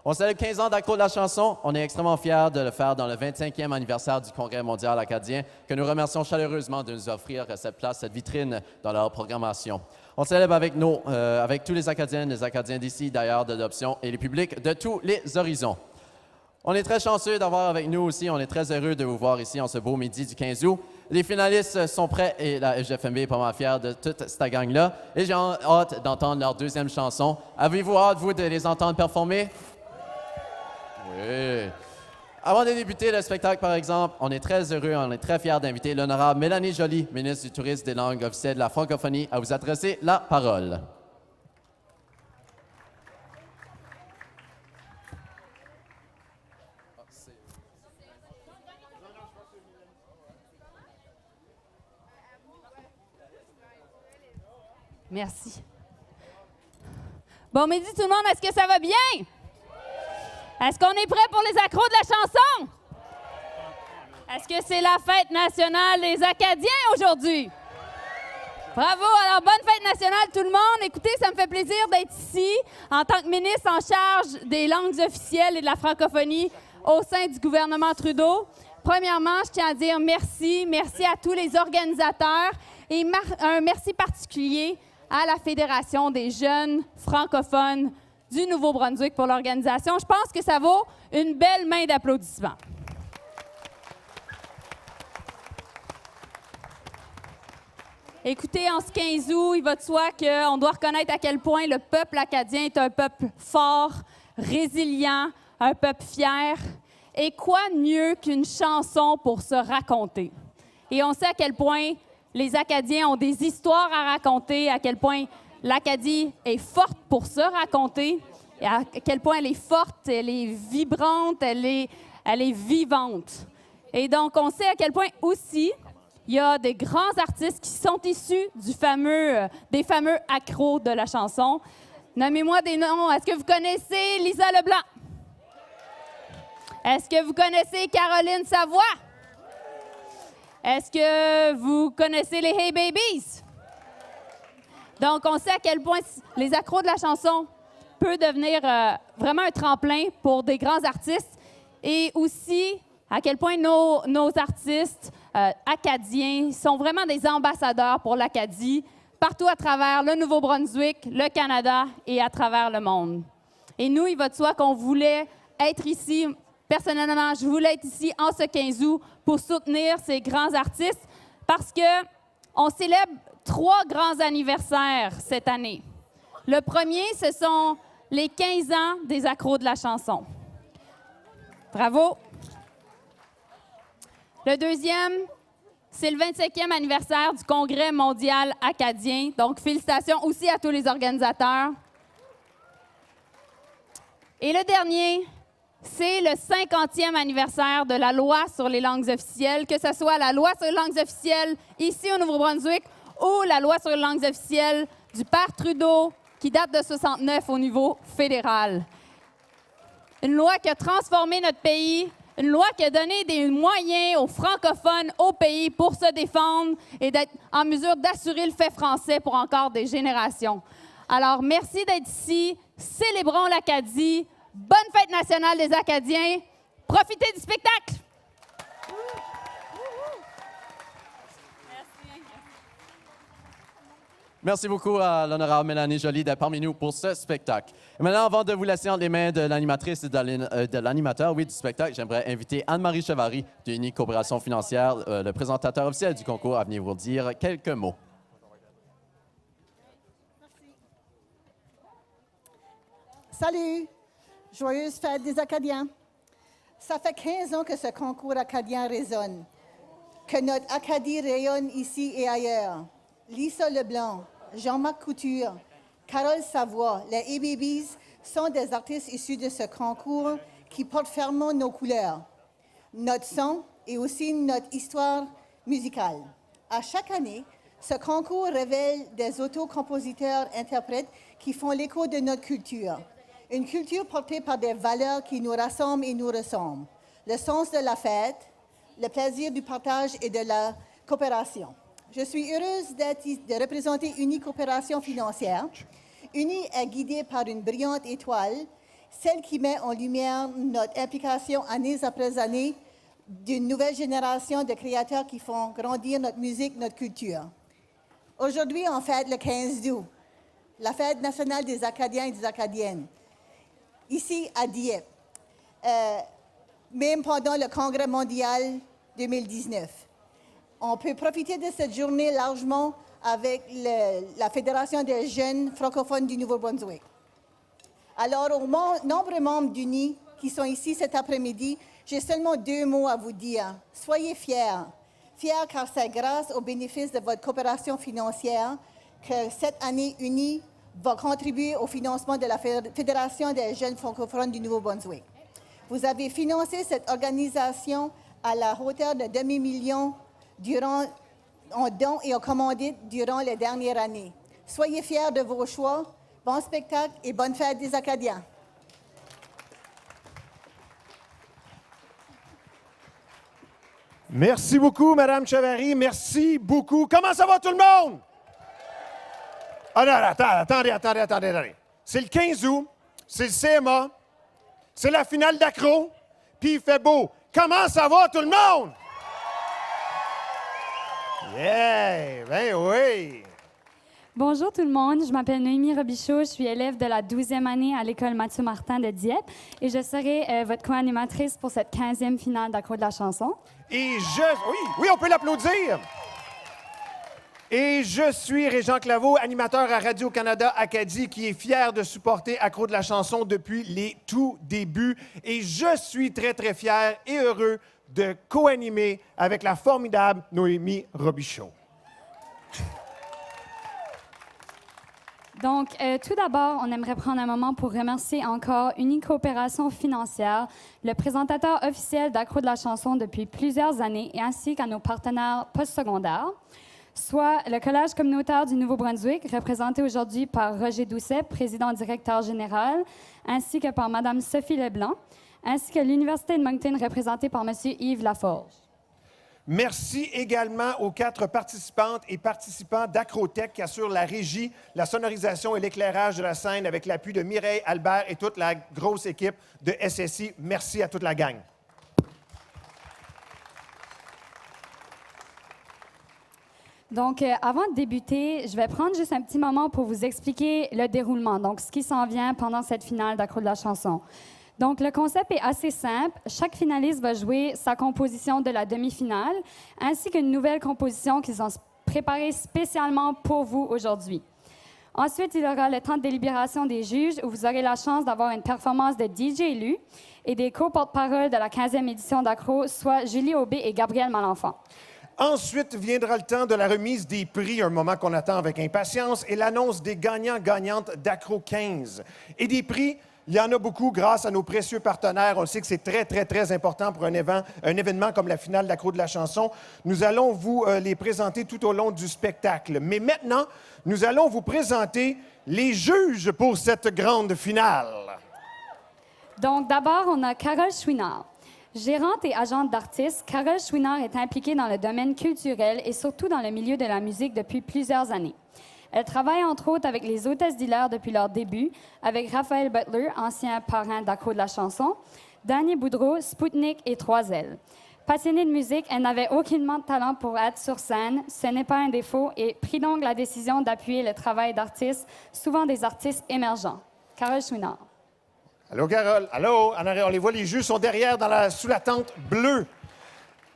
On célèbre 15 ans d'Accro de la chanson. On est extrêmement fiers de le faire dans le 25e anniversaire du Congrès mondial acadien, que nous remercions chaleureusement de nous offrir cette place, cette vitrine dans leur programmation. On célèbre avec tous les Acadiens d'ici, d'ailleurs, d'adoption et les publics de tous les horizons. On est très chanceux d'avoir avec nous aussi, on est très heureux de vous voir ici en ce beau midi du 15 août. Les finalistes sont prêts et la FGFMB est pas mal fière de toute cette gang-là. Et j'ai hâte d'entendre leur deuxième chanson. Avez-vous hâte, vous, de les entendre performer? Oui. Avant de débuter le spectacle, par exemple, on est très heureux, on est très fiers d'inviter l'honorable Mélanie Joly, ministre du Tourisme, des langues officielles de la francophonie, à vous adresser la parole. Merci. Bon midi tout le monde, est-ce que ça va bien? Est-ce qu'on est prêt pour les accros de la chanson? Est-ce que c'est la fête nationale des Acadiens aujourd'hui? Bravo! Alors, bonne fête nationale tout le monde. Écoutez, ça me fait plaisir d'être ici en tant que ministre en charge des langues officielles et de la francophonie au sein du gouvernement Trudeau. Premièrement, je tiens à dire merci. Merci à tous les organisateurs et un merci particulier à la Fédération des jeunes francophones du Nouveau-Brunswick pour l'organisation. Je pense que ça vaut une belle main d'applaudissements. Écoutez, en ce 15 août, il va de soi qu'on doit reconnaître à quel point le peuple acadien est un peuple fort, résilient, un peuple fier. Et quoi de mieux qu'une chanson pour se raconter? Et on sait à quel point les Acadiens ont des histoires à raconter, à quel point l'Acadie est forte pour se raconter, et à quel point elle est forte, elle est vibrante, elle est vivante. Et donc, on sait à quel point aussi, il y a des grands artistes qui sont issus des fameux accros de la chanson. Nommez-moi des noms. Est-ce que vous connaissez Lisa Leblanc? Est-ce que vous connaissez Caroline Savoie? Est-ce que vous connaissez les Hey Babies? Donc, on sait à quel point les accros de la chanson peut devenir vraiment un tremplin pour des grands artistes et aussi à quel point nos artistes acadiens sont vraiment des ambassadeurs pour l'Acadie partout à travers le Nouveau-Brunswick, le Canada et à travers le monde. Et nous, il va de soi qu'on voulait être ici. Personnellement, je voulais être ici en ce 15 août pour soutenir ces grands artistes parce qu'on célèbre 3 grands anniversaires cette année. Le premier, ce sont les 15 ans des accros de la chanson. Bravo! Le deuxième, c'est le 25e anniversaire du Congrès mondial acadien. Donc, félicitations aussi à tous les organisateurs. Et le dernier, c'est le 50e anniversaire de la loi sur les langues officielles, que ce soit la loi sur les langues officielles ici au Nouveau-Brunswick ou la loi sur les langues officielles du père Trudeau, qui date de 69 au niveau fédéral. Une loi qui a transformé notre pays, une loi qui a donné des moyens aux francophones au pays pour se défendre et d'être en mesure d'assurer le fait français pour encore des générations. Alors, merci d'être ici. Célébrons l'Acadie. Bonne fête nationale des Acadiens. Profitez du spectacle. Merci beaucoup à l'honorable Mélanie Joly d'être parmi nous pour ce spectacle. Et maintenant, avant de vous laisser entre les mains de l'animatrice et de l'animateur du spectacle, j'aimerais inviter Anne-Marie Chevary de Unique Coopération Financière, le présentateur officiel du concours, à venir vous dire quelques mots. Salut! Joyeuse fête des Acadiens! Ça fait 15 ans que ce concours acadien résonne, que notre Acadie rayonne ici et ailleurs. Lisa Leblanc, Jean-Marc Couture, Carole Savoie, les A-Babies sont des artistes issus de ce concours qui portent fièrement nos couleurs, notre son et aussi notre histoire musicale. À chaque année, ce concours révèle des auto-compositeurs-interprètes qui font l'écho de notre culture. Une culture portée par des valeurs qui nous rassemblent et nous ressemblent. Le sens de la fête, le plaisir du partage et de la coopération. Je suis heureuse de représenter Unique Coopération Financière. Uni est guidée par une brillante étoile celle qui met en lumière notre implication année après année d'une nouvelle génération de créateurs qui font grandir notre musique, notre culture. Aujourd'hui, on fête le 15 août, la fête nationale des Acadiens et des Acadiennes, ici à Dieppe, même pendant le Congrès mondial 2019. On peut profiter de cette journée largement avec la Fédération des jeunes francophones du Nouveau-Brunswick. Alors, aux nombreux membres d'UNI qui sont ici cet après-midi, j'ai seulement 2 mots à vous dire. Soyez fiers. Fiers car c'est grâce au bénéfice de votre coopération financière que cette année, UNI va contribuer au financement de la Fédération des jeunes francophones du Nouveau-Brunswick. Vous avez financé cette organisation à la hauteur de $250,000 en dons et en commandites durant les dernières années. Soyez fiers de vos choix. Bon spectacle et bonne fête des Acadiens. Merci beaucoup, Mme Chavary. Merci beaucoup. Comment ça va, tout le monde? Ah non, attendez. C'est le 15 août, c'est le CMA, c'est la finale d'accro, puis il fait beau. Comment ça va, tout le monde? Yeah, ben oui. Bonjour tout le monde, je m'appelle Noémie Robichaud, je suis élève de la 12e année à l'école Mathieu Martin de Dieppe et je serai votre co-animatrice pour cette 15e finale d'Accro de la chanson. Oui, on peut l'applaudir. Et je suis Régent Claveau, animateur à Radio-Canada Acadie, qui est fier de supporter Accro de la chanson depuis les tout débuts. Et je suis très, très fier et heureux de co-animer avec la formidable Noémie Robichaud. Donc, tout d'abord, on aimerait prendre un moment pour remercier encore Uni Coopération financière, le présentateur officiel d'Accro de la chanson depuis plusieurs années, et ainsi qu'à nos partenaires postsecondaires, soit le Collège communautaire du Nouveau-Brunswick, représenté aujourd'hui par Roger Doucet, président-directeur général, ainsi que par Mme Sophie Leblanc, ainsi que l'Université de Moncton, représentée par M. Yves Laforge. Merci également aux 4 participantes et participants d'Acrotech qui assurent la régie, la sonorisation et l'éclairage de la scène avec l'appui de Mireille Albert et toute la grosse équipe de SSI. Merci à toute la gang. Donc, avant de débuter, je vais prendre juste un petit moment pour vous expliquer le déroulement, donc ce qui s'en vient pendant cette finale d'Accro de la chanson. Donc, le concept est assez simple. Chaque finaliste va jouer sa composition de la demi-finale, ainsi qu'une nouvelle composition qu'ils ont préparée spécialement pour vous aujourd'hui. Ensuite, il y aura le temps de délibération des juges, où vous aurez la chance d'avoir une performance de DJ élu et des co-porte-parole de la 15e édition d'Accro, soit Julie Aubé et Gabriel Malenfant. Ensuite viendra le temps de la remise des prix, un moment qu'on attend avec impatience, et l'annonce des gagnants-gagnantes d'Accro 15. Et des prix, il y en a beaucoup grâce à nos précieux partenaires. On sait que c'est très, très, très important pour un événement comme la finale d'Accro de la chanson. Nous allons vous les présenter tout au long du spectacle. Mais maintenant, nous allons vous présenter les juges pour cette grande finale. Donc, d'abord, on a Carole Chouinard. Gérante et agente d'artistes, Carole Chouinard est impliquée dans le domaine culturel et surtout dans le milieu de la musique depuis plusieurs années. Elle travaille entre autres avec les Hôtesses d'Hilaire depuis leur début, avec Raphaël Butler, ancien parrain d'Accro de la chanson, Danny Boudreau, Spoutnik et Trois Ailes. Passionnée de musique, elle n'avait aucunement de talent pour être sur scène, ce n'est pas un défaut, et prit donc la décision d'appuyer le travail d'artistes, souvent des artistes émergents. Carole Chouinard. Allô, Carole. Allô. On les voit, les juges sont derrière sous la tente bleue.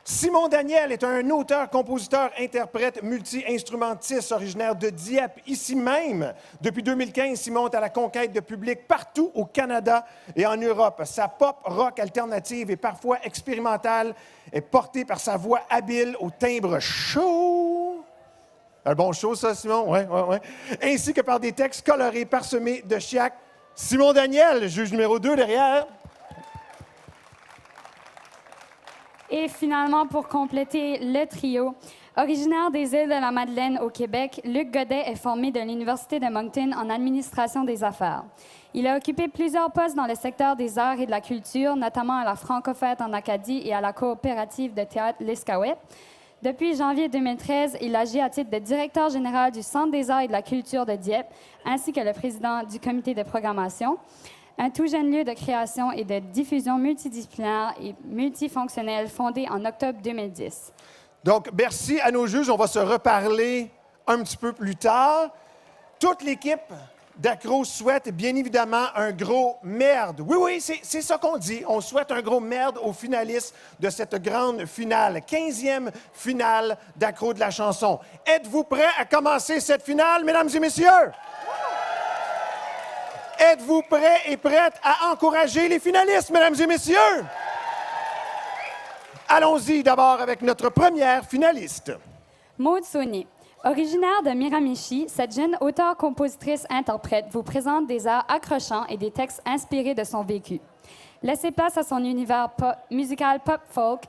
Simon Daniel est un auteur, compositeur, interprète, multi-instrumentiste originaire de Dieppe, ici même. Depuis 2015, Simon est à la conquête de public partout au Canada et en Europe. Sa pop rock alternative et parfois expérimentale est portée par sa voix habile au timbre chaud. Un bon show, ça, Simon? Oui. Ainsi que par des textes colorés parsemés de chiac. Simon Daniel, juge numéro 2 derrière. Et finalement, pour compléter le trio, originaire des îles de la Madeleine au Québec, Luc Godet est formé de l'Université de Moncton en administration des affaires. Il a occupé plusieurs postes dans le secteur des arts et de la culture, notamment à la Francofête en Acadie et à la coopérative de théâtre L'Escaouette. Depuis janvier 2013, il agit à titre de directeur général du Centre des arts et de la culture de Dieppe, ainsi que le président du comité de programmation. un tout jeune lieu de création et de diffusion multidisciplinaire et multifonctionnel fondé en octobre 2010. Donc, merci à nos juges. On va se reparler un petit peu plus tard. Toute l'équipe d'Accro souhaite bien évidemment un gros merde. Oui, c'est ça qu'on dit. On souhaite un gros merde aux finalistes de cette grande finale, 15e finale d'Accro de la chanson. Êtes-vous prêts à commencer cette finale, mesdames et messieurs? Êtes-vous prêts et prêtes à encourager les finalistes, mesdames et messieurs? Allons-y d'abord avec notre première finaliste. Maude Saunier. Originaire de Miramichi, cette jeune auteure-compositrice-interprète vous présente des airs accrochants et des textes inspirés de son vécu. Laissez place à son univers musical pop-folk,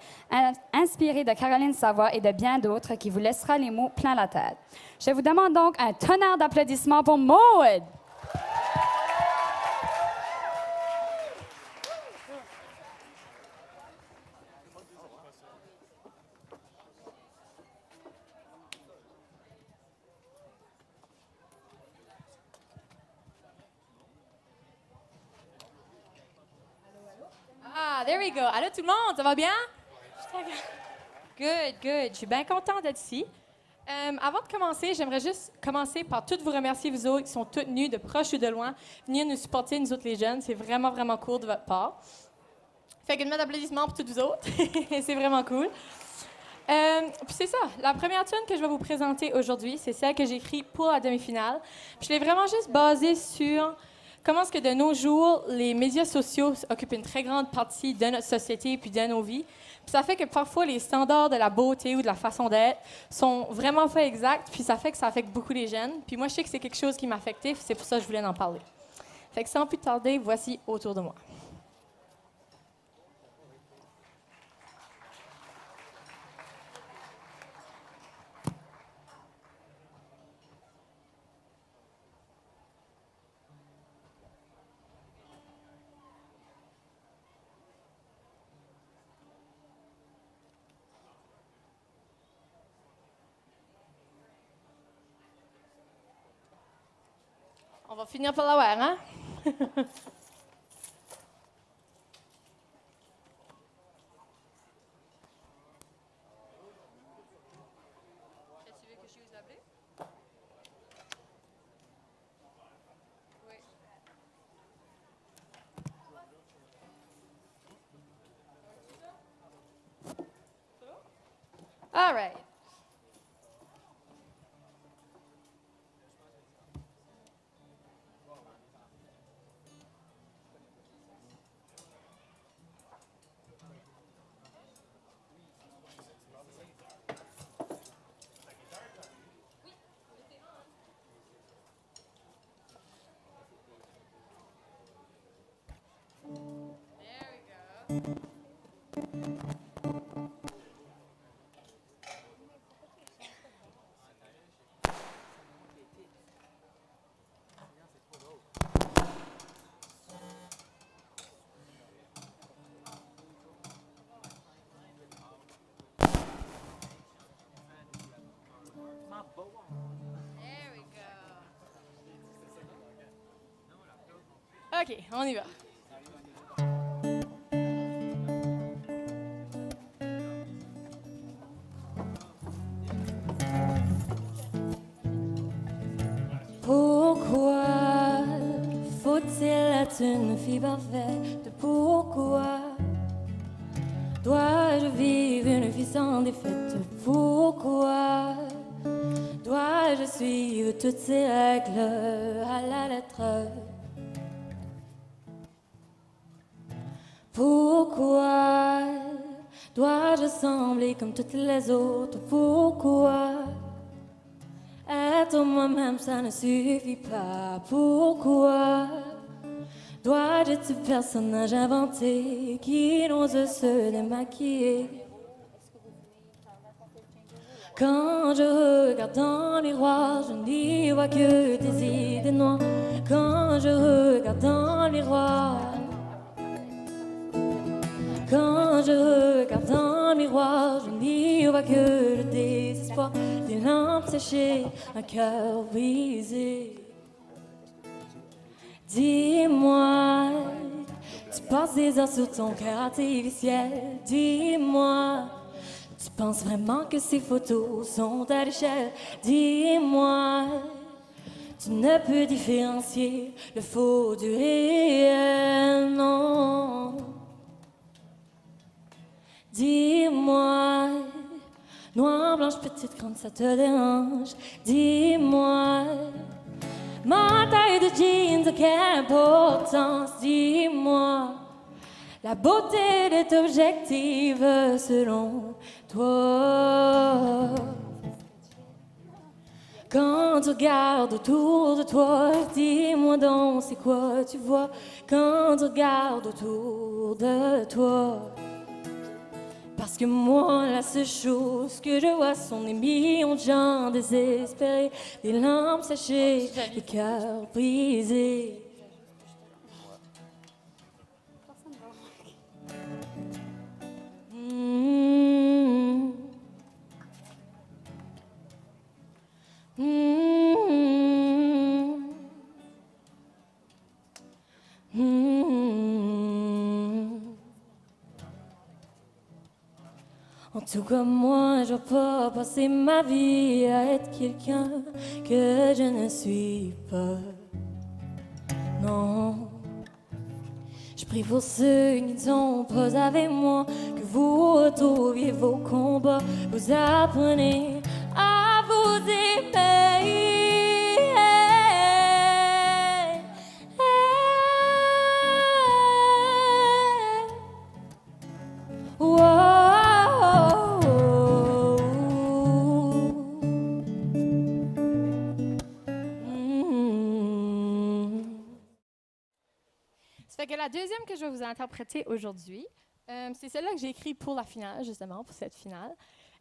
inspiré de Caroline Savoie et de bien d'autres qui vous laissera les mots plein la tête. Je vous demande donc un tonnerre d'applaudissements pour Maude! Ah, there we go. Allô tout le monde, ça va bien? Good. Je suis bien contente d'être ici. Avant de commencer, j'aimerais juste commencer par toutes vous remercier, vous autres qui sont toutes venues de proche ou de loin, venir nous supporter, nous autres les jeunes. C'est vraiment, vraiment cool de votre part. Fait qu'une main d'applaudissements pour toutes vous autres. C'est vraiment cool. Puis c'est ça, la première tune que je vais vous présenter aujourd'hui, c'est celle que j'ai écrite pour la demi-finale. Puis je l'ai vraiment juste basée sur comment est-ce que de nos jours, les médias sociaux occupent une très grande partie de notre société puis de nos vies. Puis ça fait que parfois, les standards de la beauté ou de la façon d'être sont vraiment pas exacts, puis ça fait que ça affecte beaucoup les jeunes. Puis moi, je sais que c'est quelque chose qui m'affectait, puis c'est pour ça que je voulais en parler. Fait que sans plus tarder, voici Autour de moi. On va finir par l'avoir, hein? All right. OK, on y va. Pourquoi faut-il être une fille parfaite? Pourquoi dois-je vivre une vie sans défaite? Pourquoi dois-je suivre toutes ces règles à la lettre? Pourquoi dois-je sembler comme toutes les autres? Pourquoi être moi-même, ça ne suffit pas? Pourquoi dois-je être ce personnage inventé qui n'ose se démaquiller? Quand je regarde dans le miroir, je n'y vois que des idées noires. Quand je regarde dans le miroir, quand je regarde dans le miroir, je n'y vois que le désespoir, des lampes séchées, un cœur brisé. Dis-moi passes des heures sur ton cœur artificiel. Dis-moi, tu penses vraiment que ces photos sont à l'échelle? Dis-moi, tu ne peux différencier le faux du réel, non. Dis-moi, noire, blanche, petite, grande, ça te dérange? Dis-moi, ma taille de jeans, de quelle importance? Dis-moi, la beauté est objective selon toi. Quand tu regardes autour de toi, dis-moi donc c'est quoi tu vois. Quand tu regardes autour de toi. Parce que moi, la seule chose que je vois sont des millions de gens désespérés, des larmes séchées, des cœurs brisés. Mmh. Mmh. Mmh. En tout cas, moi, je vais pas passer ma vie à être quelqu'un que je ne suis pas. Non. Je prie pour ceux qui ne sont pas avec moi, que vous retrouviez vos combats, vous apprenez à vous aimer. Ça fait que la deuxième que je vais vous interpréter aujourd'hui, c'est celle-là que j'ai écrite pour la finale, justement, pour cette finale.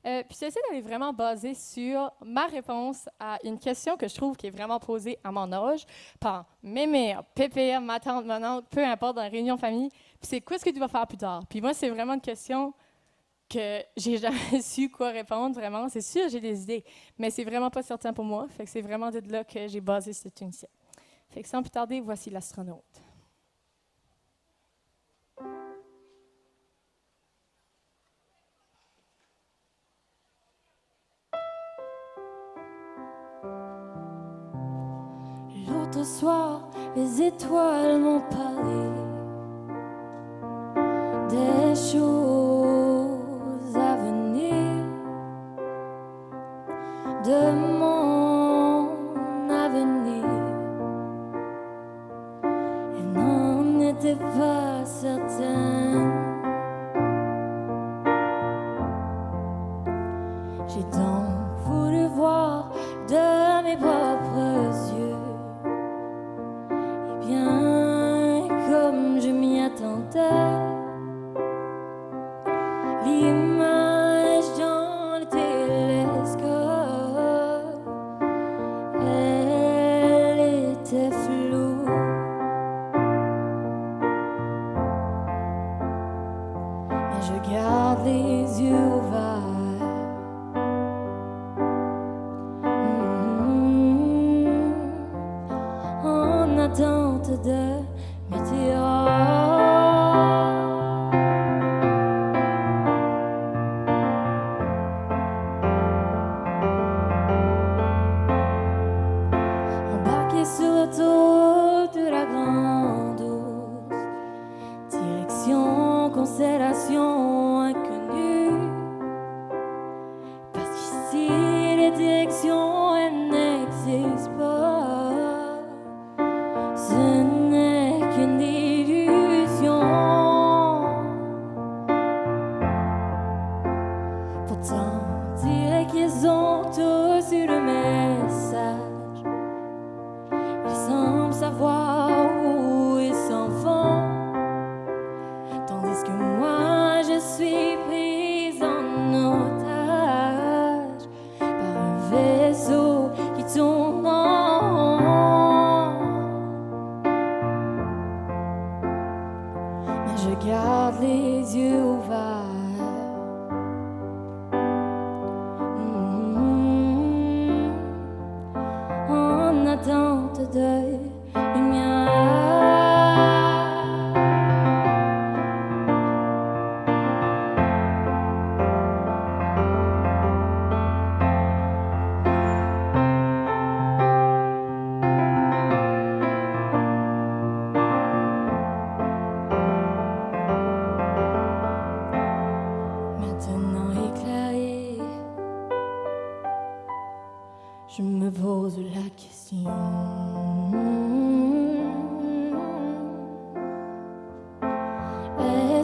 Puis celle-ci, elle est vraiment basée sur ma réponse à une question que je trouve qui est vraiment posée à mon âge par mes mères, pépère, ma tante, mon oncle, peu importe, dans la réunion famille. Puis c'est quoi ce que tu vas faire plus tard? Puis moi, c'est vraiment une question que j'ai jamais su quoi répondre, vraiment. C'est sûr, j'ai des idées, mais c'est vraiment pas certain pour moi. Fait que c'est vraiment de là que j'ai basé cette initiative. Fait que sans plus tarder, voici l'astronaute. L'autre soir, les étoiles m'ont parlé des choses à venir, de mon avenir. Elles n'en étaient pas certaines. J'ai donc voulu voir de mes propres yeux. Bien comme je m'y attendais, l'image dans le télescope, elle était floue. Mais je garde les yeux ouverts. En attente de météores. Embarqué sur l'autoroute de la Grande Ourse, direction constellation inconnue. Parce qu'ici les directions elles n'existent pas. Ce n'est qu'une illusion. Pourtant, on dirait qu'ils ont tous eu le message. Ils semblent savoir où ils s'en vont. Tandis que moi, je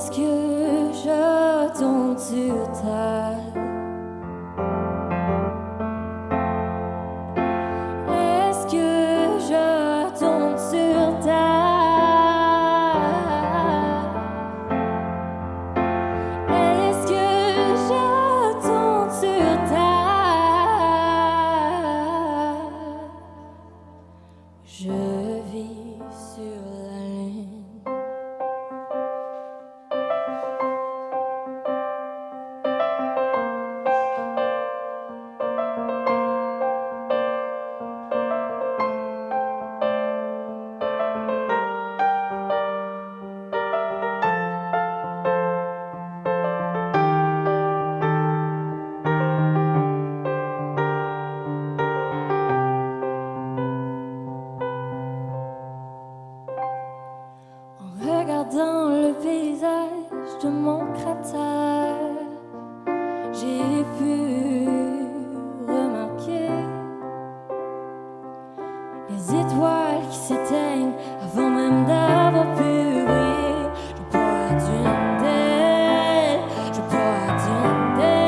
Est-ce que je tombe sur terre? Est-ce que je tombe sur terre? Est-ce que je tombe sur terre? Je vis sur la lune. En regardant le paysage de mon cratère, j'ai pu remarquer les étoiles qui s'éteignent avant même d'avoir pu briller. Je pourrais être une d'elles, je pourrais être une d'elles,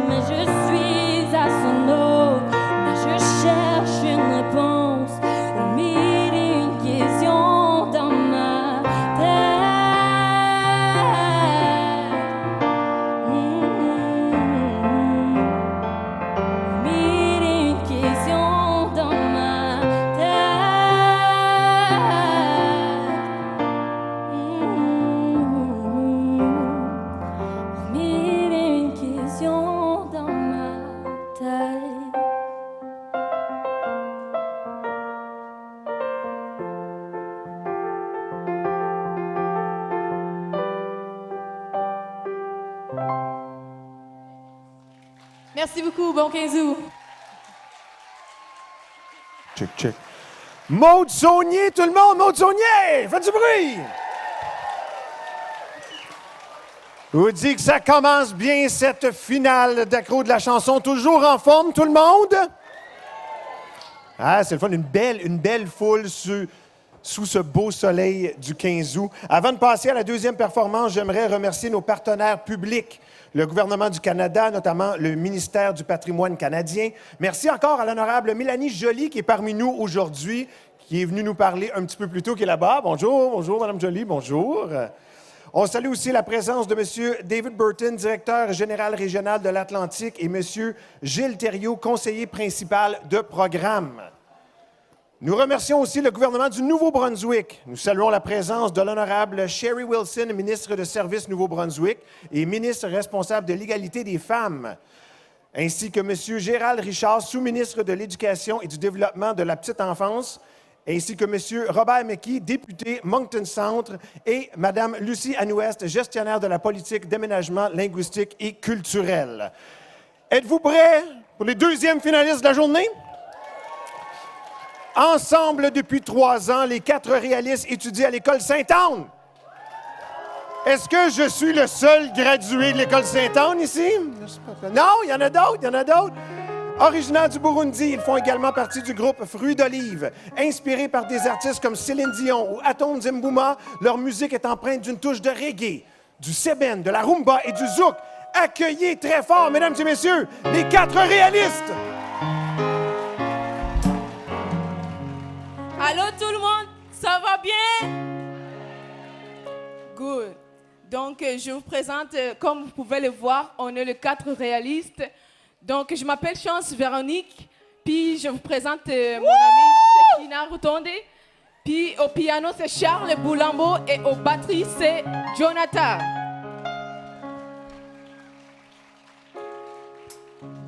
mais je suis astronaute, mais je cherche une réponse au mille et une questions dans ma tête. Mille et une questions dans ma tête. Mille et une questions dans ma tête. Merci beaucoup, bon 15 août. Check, check. Maude Saunier, tout le monde! Maude Saunier! Faites du bruit! Je vous dis que ça commence bien, cette finale d'accro de la chanson. Toujours en forme, tout le monde? Ah, c'est le fun. Une belle foule sous ce beau soleil du 15 août. Avant de passer à la deuxième performance, j'aimerais remercier nos partenaires publics, le gouvernement du Canada, notamment le ministère du patrimoine canadien. Merci encore à l'honorable Mélanie Joly qui est parmi nous aujourd'hui, qui est venue nous parler un petit peu plus tôt, qui est là-bas. Bonjour, bonjour, Mme Joly, bonjour. On salue aussi la présence de M. David Burton, directeur général régional de l'Atlantique, et M. Gilles Thériault, conseiller principal de programme. Nous remercions aussi le gouvernement du Nouveau-Brunswick. Nous saluons la présence de l'honorable Sherry Wilson, ministre de Services Nouveau-Brunswick et ministre responsable de l'égalité des femmes, ainsi que M. Gérald Richard, sous-ministre de l'Éducation et du Développement de la petite enfance, ainsi que M. Robert McKee, député Moncton Centre, et Mme Lucie Anouest, gestionnaire de la politique d'aménagement linguistique et culturel. Êtes-vous prêts pour les deuxièmes finalistes de la journée? Ensemble, depuis 3 ans, les 4 réalistes étudient à l'École Sainte-Anne. Est-ce que je suis le seul gradué de l'École Sainte-Anne ici? Non, il y en a d'autres, il y en a d'autres. Originaires du Burundi, ils font également partie du groupe Fruits d'Olive. Inspirés par des artistes comme Céline Dion ou Atom Zimbuma, leur musique est empreinte d'une touche de reggae, du sébène, de la rumba et du zouk. Accueillez très fort, mesdames et messieurs, les 4 réalistes! Allô tout le monde, ça va bien? Good. Donc, je vous présente, comme vous pouvez le voir, on est les 4 réalistes. Donc, je m'appelle Chance Véronique, puis je vous présente mon amie Shekina Rutonde. Puis au piano, c'est Charles Boulambo et aux batteries, c'est Jonathan.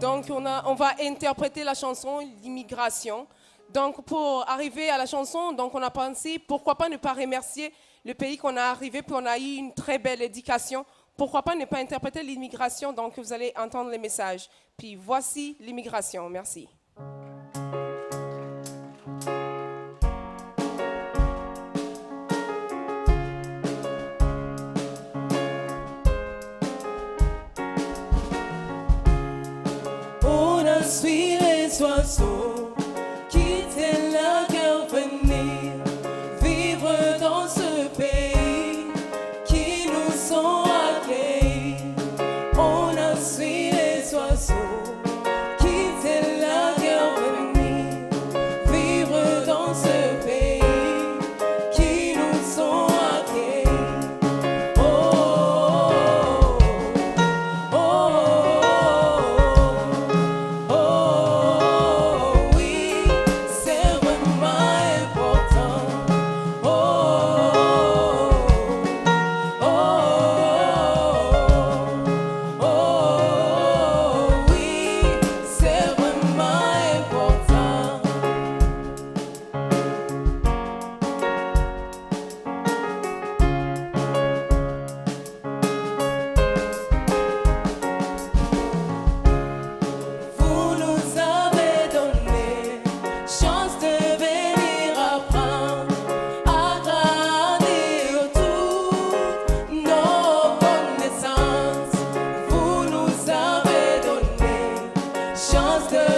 Donc, on va interpréter la chanson « L'immigration ». Donc, pour arriver à la chanson, donc on a pensé, pourquoi pas ne pas remercier le pays qu'on a arrivé, puis on a eu une très belle éducation. Pourquoi pas ne pas interpréter l'immigration? Donc, vous allez entendre les messages. Puis, voici l'immigration. Merci. On a suivi les oiseaux. Quitter la guerre, venir vivre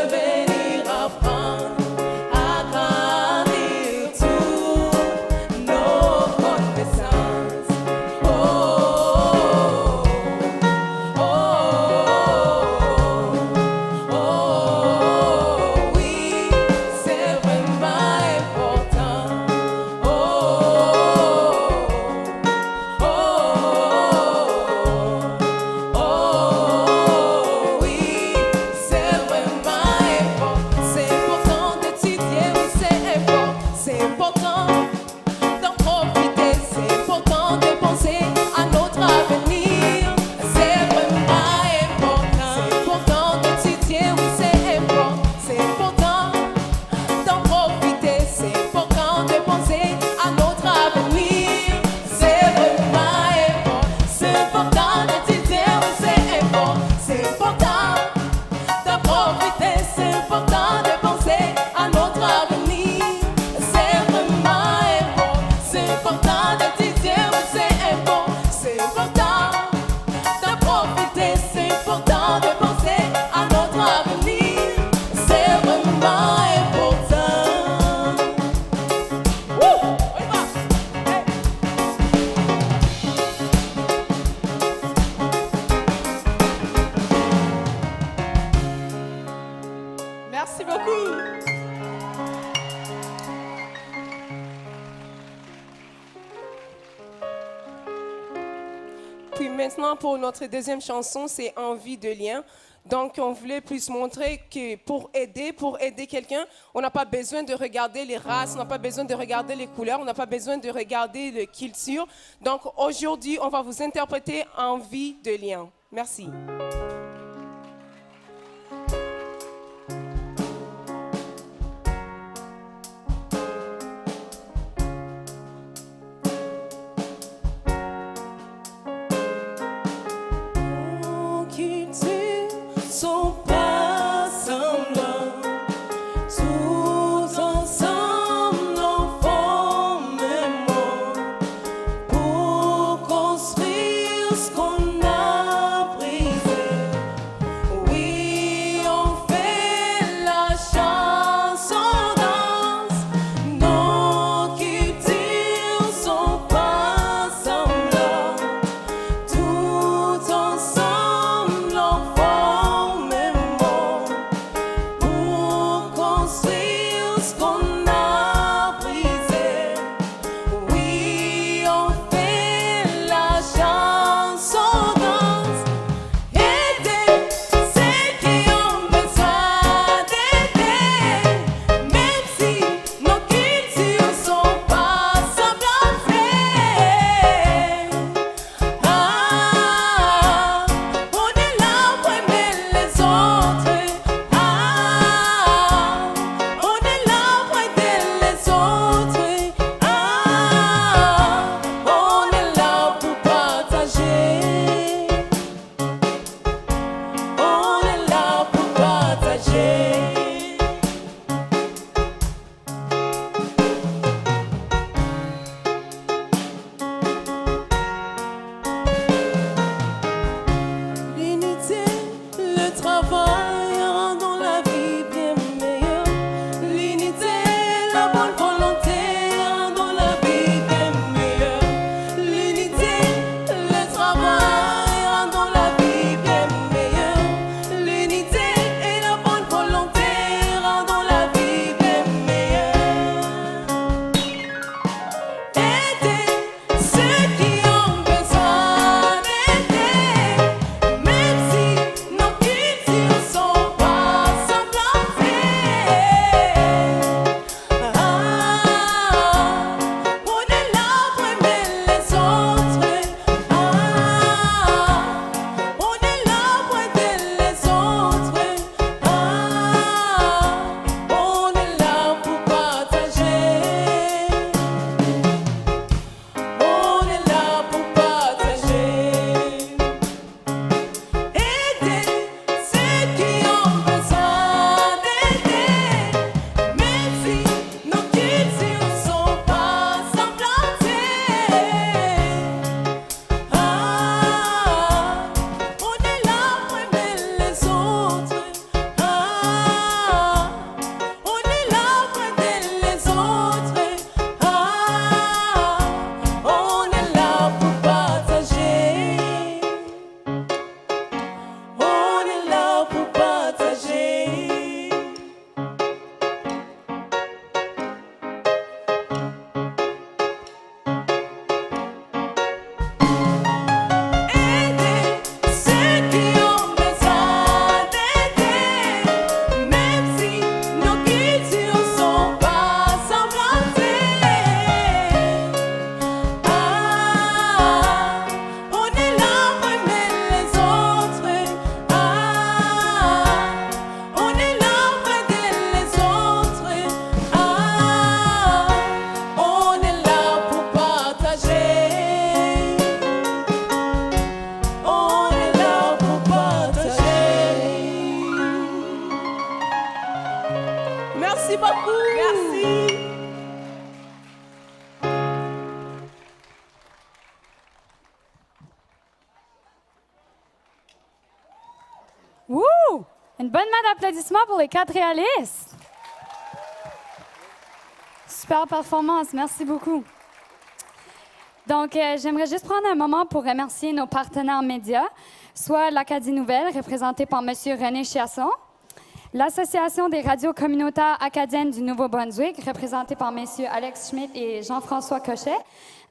venir apprendre à grandir toutes nos connaissances. Oh, oh, oh, oh, oui, c'est vraiment important. Oh, oh, oh, oui, c'est vraiment important. C'est important d'étudier, oui, c'est important. C'est important d'en profiter, c'est important de penser à notre avenir. C'est vraiment important. C'est important d'étudier, oui, c'est important. C'est important d'en profiter, c'est important de penser à notre avenir. C'est vraiment important. C'est important d'étudier, oui, c'est important. C'est important d'en profiter, c'est important de penser à notre avenir. C'est vraiment important. C'est important d'étudier, oui, c'est important. C'est important d'en profiter, c'est important de penser à notre avenir. C'est vraiment important. Wouh! On y va! Hey! Merci beaucoup. Puis maintenant, pour notre deuxième chanson, c'est Envie de lien. Donc, on voulait plus montrer que pour aider quelqu'un, on n'a pas besoin de regarder les races, on n'a pas besoin de regarder les couleurs, on n'a pas besoin de regarder la culture. Donc, aujourd'hui, on va vous interpréter Envie de lien. Merci. Nos cultures sont pas semblables, tous ensemble en forment un monde pour construire ce qu'on a brisé. Merci beaucoup. Merci. Wouh! Une bonne main d'applaudissements pour les 4 réalistes. Super performance, merci beaucoup. Donc, j'aimerais juste prendre un moment pour remercier nos partenaires médias, soit l'Acadie Nouvelle, représentée par M. René Chiasson, l'Association des radios communautaires acadiennes du Nouveau-Brunswick, représentée par M. Alex Schmidt et Jean-François Cochet,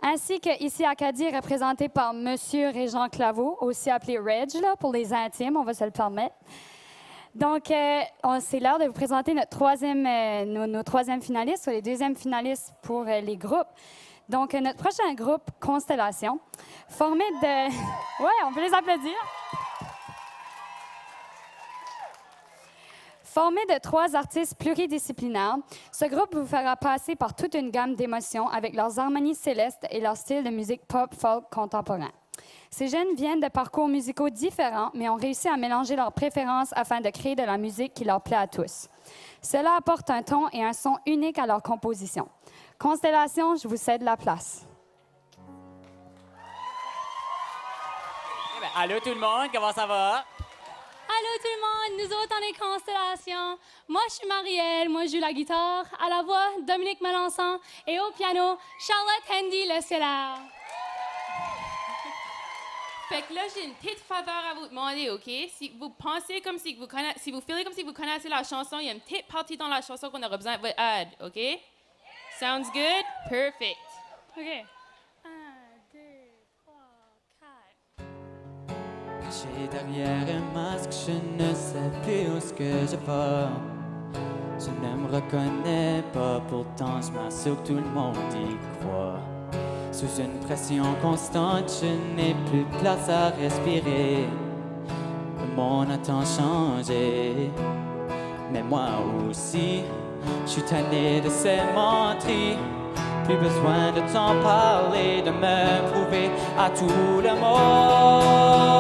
ainsi que ici Acadie, représentée par M. Régent Claveau, aussi appelé Reg, là, pour les intimes, on va se le permettre. Donc, c'est l'heure de vous présenter nos troisièmes finalistes, soit les deuxièmes finalistes pour les groupes. Donc, notre prochain groupe, Constellation, formé de... Oui, on peut les applaudir. Formé de 3 artistes pluridisciplinaires, ce groupe vous fera passer par toute une gamme d'émotions avec leurs harmonies célestes et leur style de musique pop-folk contemporain. Ces jeunes viennent de parcours musicaux différents, mais ont réussi à mélanger leurs préférences afin de créer de la musique qui leur plaît à tous. Cela apporte un ton et un son unique à leur composition. Constellation, je vous cède la place. Allô tout le monde, comment ça va? Allô tout le monde, nous autres on est Constellation. Moi je suis Marielle, moi je joue la guitare, à la voix Dominique Melançon et au piano Charlotte Handy Lecelar. Fait que là, j'ai une petite faveur à vous demander, OK? Si vous pensez comme si vous connaissez, si vous feelez comme si vous connaissez la chanson, il y a une petite partie dans la chanson qu'on aurait besoin de votre aide, OK? Sounds good? Perfect. OK. 1, 2, 3, 4. Caché derrière un masque, je ne sais plus où ce que je vais. Je ne me reconnais pas, pourtant je m'assure que tout le monde y croit. Sous une pression constante, je n'ai plus de place à respirer. Le monde a tant changé, mais moi aussi. Je suis tanné de ces menteries. Plus besoin de t'en parler, de me prouver à tout le monde.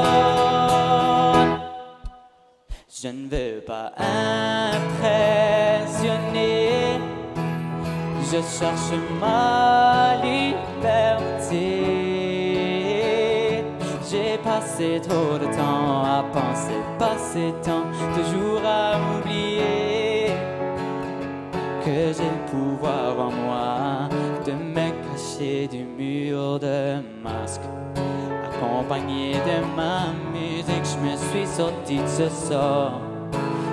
Je ne veux pas impressionner. Je cherche ma liberté. J'ai passé trop de temps à penser, passé tant de jours à oublier que j'ai le pouvoir en moi de me cacher du mur de masque. Accompagné de ma musique, je me suis sorti de ce sort.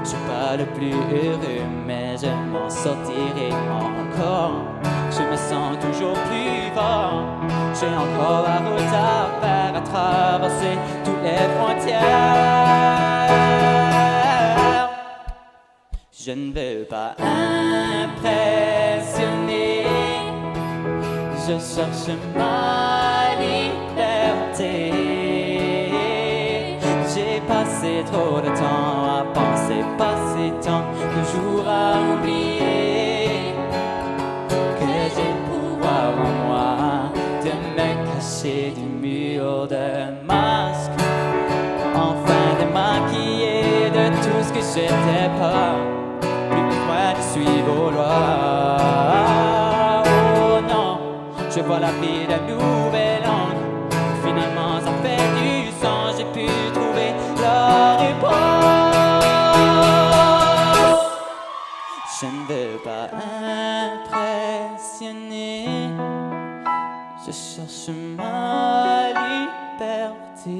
Je suis pas le plus heureux, mais je m'en sortirai encore. Je me sens toujours plus fort. J'ai encore la route à faire, à traverser toutes les frontières. Je ne veux pas impressionner. Je cherche ma liberté. J'ai passé trop de temps à penser, passé tant de jours à oublier que j'ai le pouvoir en moi de me cacher du mur de masque. Enfin démaquiller de tout ce que j'étais pas. Plus besoin de suivre aux lois. Oh non, je vois la vie d'un nouvel angle. Finalement ça fait du sens, j'ai pu trouver la réponse. Je ne veux pas impressionner. Je cherche ma liberté.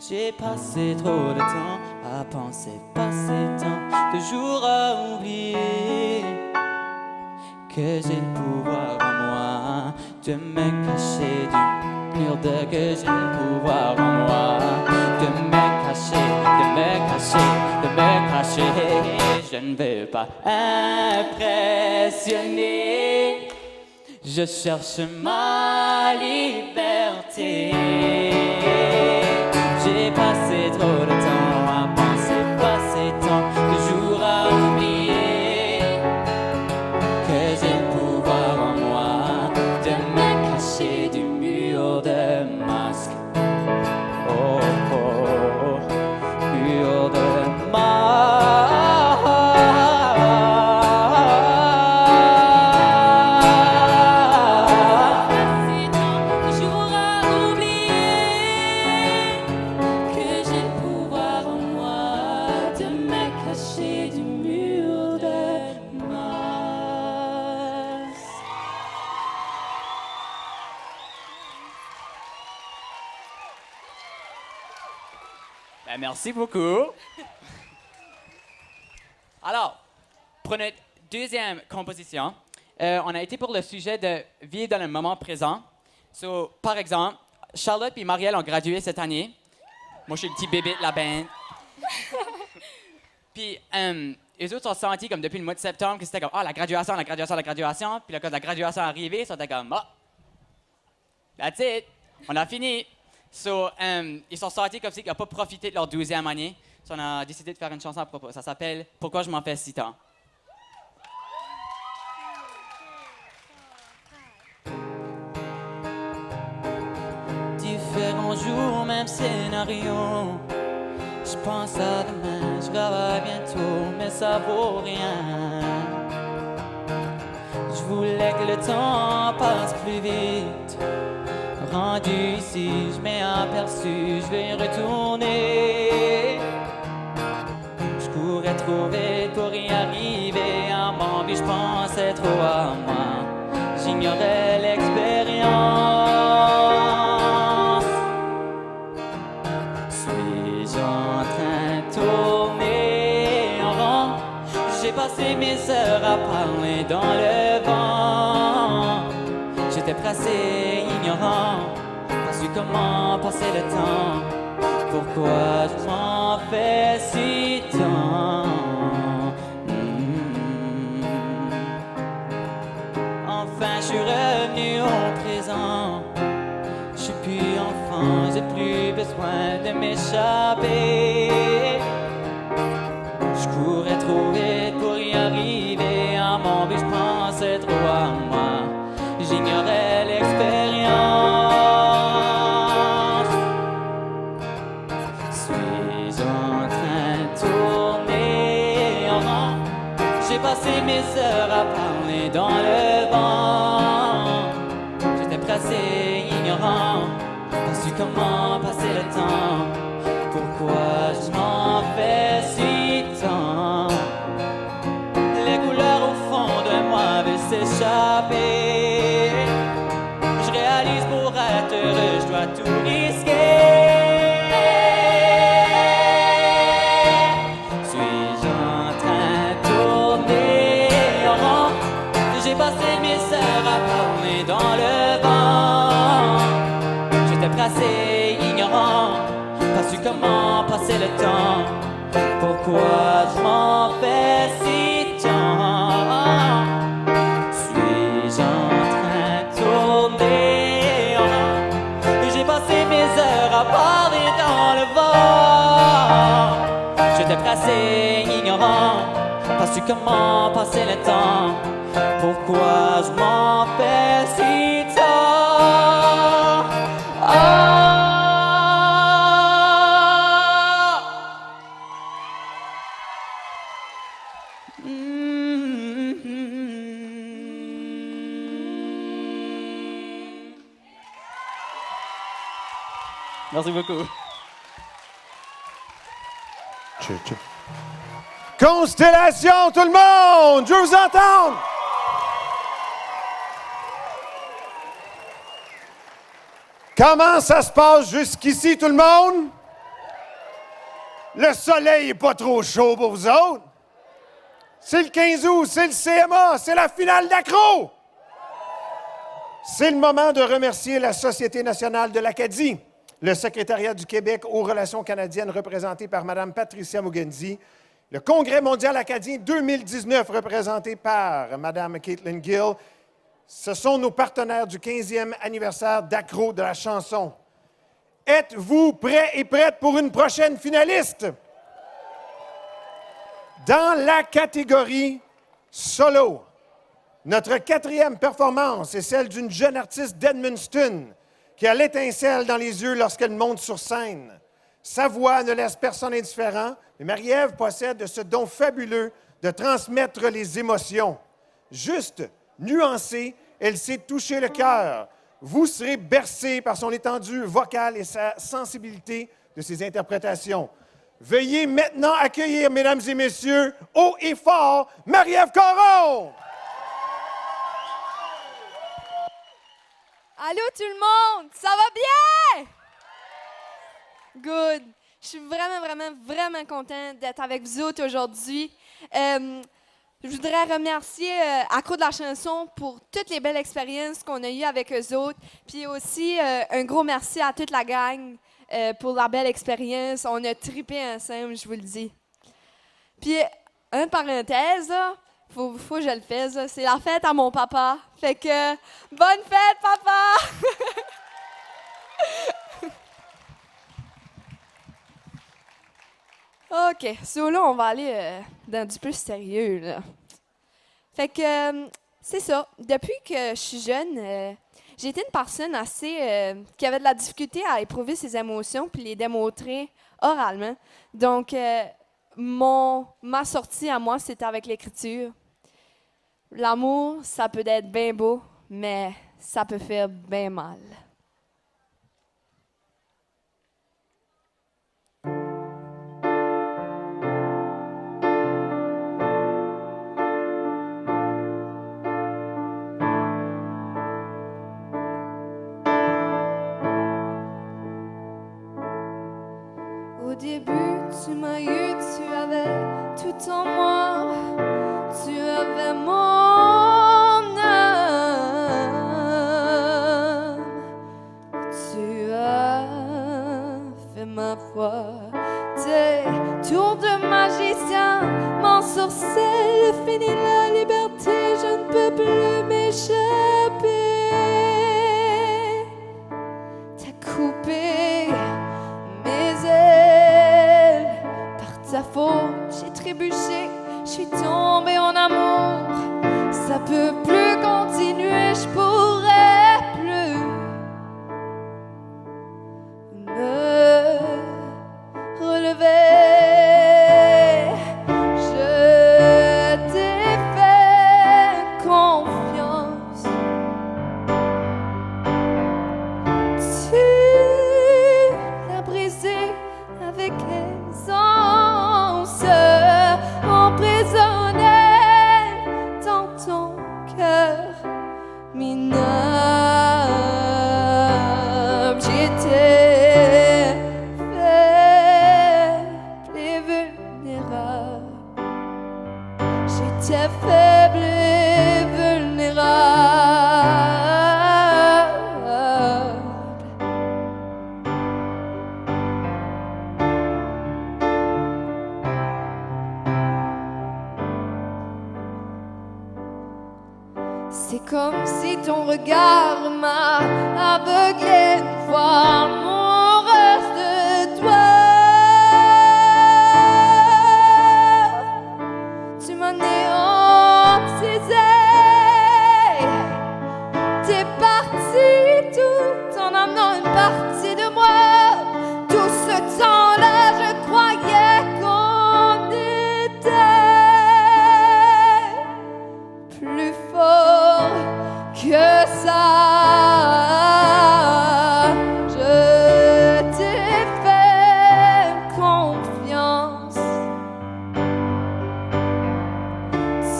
J'ai passé trop de temps à penser, passé tant de jours à oublier que j'ai le pouvoir en moi de me cacher du mur de que j'ai le pouvoir en moi de me cacher, de me cacher, de me cacher. Je ne veux pas impressionner. Je cherche ma liberté. J'ai passé trop de temps à penser, passé tant de jours à oublier que j'ai le pouvoir en moi de me cacher du mur de masque. Oh, oh, oh, mur de masque. plancher du mur de Mars. Ben, merci beaucoup. Alors, pour notre deuxième composition, on a été pour le sujet de vivre dans le moment présent. So, par exemple, Charlotte et Marielle ont gradué cette année. Moi, je suis le petit bébé de la band. Puis, eux autres sont sentis comme depuis le mois de septembre que c'était comme, la graduation, la graduation, la graduation. Puis là, quand la graduation est arrivée, ils sont comme, that's it, on a fini. So, ils sont sortis comme s'ils n'ont pas profité de leur 12e année. So, on a décidé de faire une chanson à propos. Ça s'appelle « Pourquoi je m'en fais si tant ». Différents jours, même scénario. Je pense à demain, je travaille bientôt, mais ça vaut rien. Je voulais que le temps passe plus vite. Rendu ici, je m'ai aperçu, je vais retourner. Je courais trop vite pour y arriver à mon but, je pensais trop à moi. J'ignorais l'expérience. Suis-je en train de tourner en rond? J'ai passé mes heures à parler dans le vent. J'étais pressé, ignorant, pas su comment passer le temps. Pourquoi je m'en fais si tant? Enfin, je suis revenu au présent. Je suis plus enfant, j'ai plus besoin de m'échapper. Je courais trop vite pour y arriver à mon but, je pensais trop à moi. J'ignorais l'expérience. Suis-je en train de tourner en rond? J'ai passé mes heures à parler dans le vent. J'étais pressé, ignorant, pas su comment passer le temps. Pourquoi je m'en fais si tant? Les couleurs au fond de moi veulent s'échapper. Je réalise pour être heureux, je dois tout risquer. Suis-je en train de tourner en rond? J'ai passé mes heures à parler dans le vent. J'étais pressé, ignorant, pas su comment passer le temps. Pourquoi je m'en fais si tant? Suis-je en train de tourner en rond? J'ai passé mes heures à parler dans le vent. J'étais pressé, ignorant, pas su comment passer le temps. Pourquoi je m'en fais si tant? Merci beaucoup. Constellation, tout le monde! Je veux vous entendre! Comment ça se passe jusqu'ici, tout le monde? Le soleil n'est pas trop chaud pour vous autres? C'est le 15 août, c'est le CMA, c'est la finale d'accro! C'est le moment de remercier la Société nationale de l'Acadie, le Secrétariat du Québec aux relations canadiennes représenté par Mme Patricia Mugenzi, le Congrès mondial acadien 2019 représenté par Mme Caitlin Gill. Ce sont nos partenaires du 15e anniversaire d'Accro de la chanson. Êtes-vous prêts et prêtes pour une prochaine finaliste? Dans la catégorie solo, notre 4e performance est celle d'une jeune artiste d'Edmundston qui a l'étincelle dans les yeux lorsqu'elle monte sur scène. Sa voix ne laisse personne indifférent, mais Marie-Ève possède ce don fabuleux de transmettre les émotions. Juste, nuancée, elle sait toucher le cœur. Vous serez bercé par son étendue vocale et sa sensibilité de ses interprétations. Veuillez maintenant accueillir, mesdames et messieurs, haut et fort, Marie-Ève Caron! Allô tout le monde, ça va bien? Good. Je suis vraiment contente d'être avec vous autres aujourd'hui. Je voudrais remercier Accro de la chanson pour toutes les belles expériences qu'on a eues avec eux autres. Puis aussi, un gros merci à toute la gang pour la belle expérience. On a trippé ensemble, je vous le dis. Puis, une parenthèse, là, faut que je le fasse, là, c'est la fête à mon papa. Fait que, bonne fête, papa! OK, so là, on va aller dans du plus sérieux, là. Fait que, c'est ça. Depuis que je suis jeune, j'ai été une personne assez... qui avait de la difficulté à éprouver ses émotions puis les démontrer oralement. Donc, ma sortie à moi, c'était avec l'écriture. L'amour, ça peut être bien beau, mais ça peut faire bien mal. Au début, tu m'as eu, tu avais tout en moi. Tu avais mon âme. Tu as fait ma foi. Tes tours de magicien m'ensorcellent. Fini la liberté, je ne peux plus m'échapper. T'as coupé mes ailes par ta faute, j'ai trébuché, je suis tombée en amour. Ça peut plus continuer, je pourrais plus me relever. Je t'ai fait confiance. Tu l'as brisé avec aisance, emprisonné dans ton cœur minable. J'étais faible et vulnérable. J'étais faible et vulnérable. C'est comme si ton regard m'a aveuglé de voir mon reste de toi. Tu m'as néantisé. T'es parti tout en amenant une partie de moi. Tout ce temps-là, je croyais qu'on était plus fort que ça. Je t'ai fait confiance.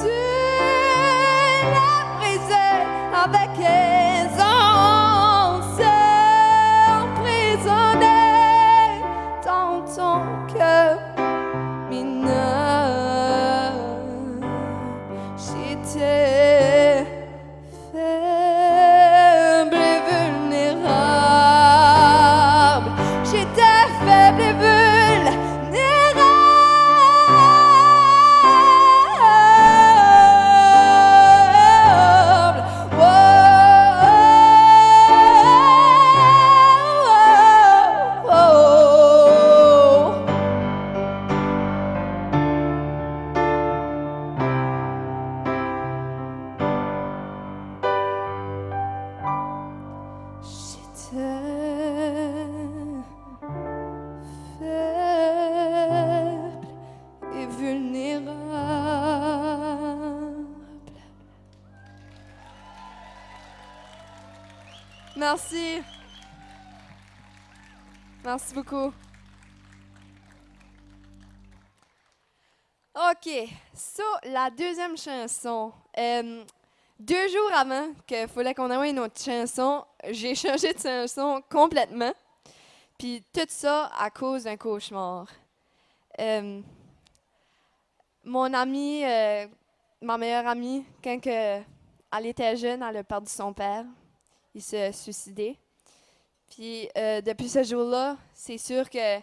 Tu l'as brisé avec aisance, emprisonné dans ton cœur minable. J'étais faible et vulnérable. J'étais faible et vulnérable. Faible et vulnérable. Merci. Merci beaucoup. OK. So, la deuxième chanson. 2 jours avant qu'il fallait qu'on envoie une autre chanson, j'ai changé de chanson complètement. Puis tout ça à cause d'un cauchemar. Mon amie, ma meilleure amie, quand elle était jeune, elle a perdu son père. Il s'est suicidé. Puis depuis ce jour-là, c'est sûr qu'elle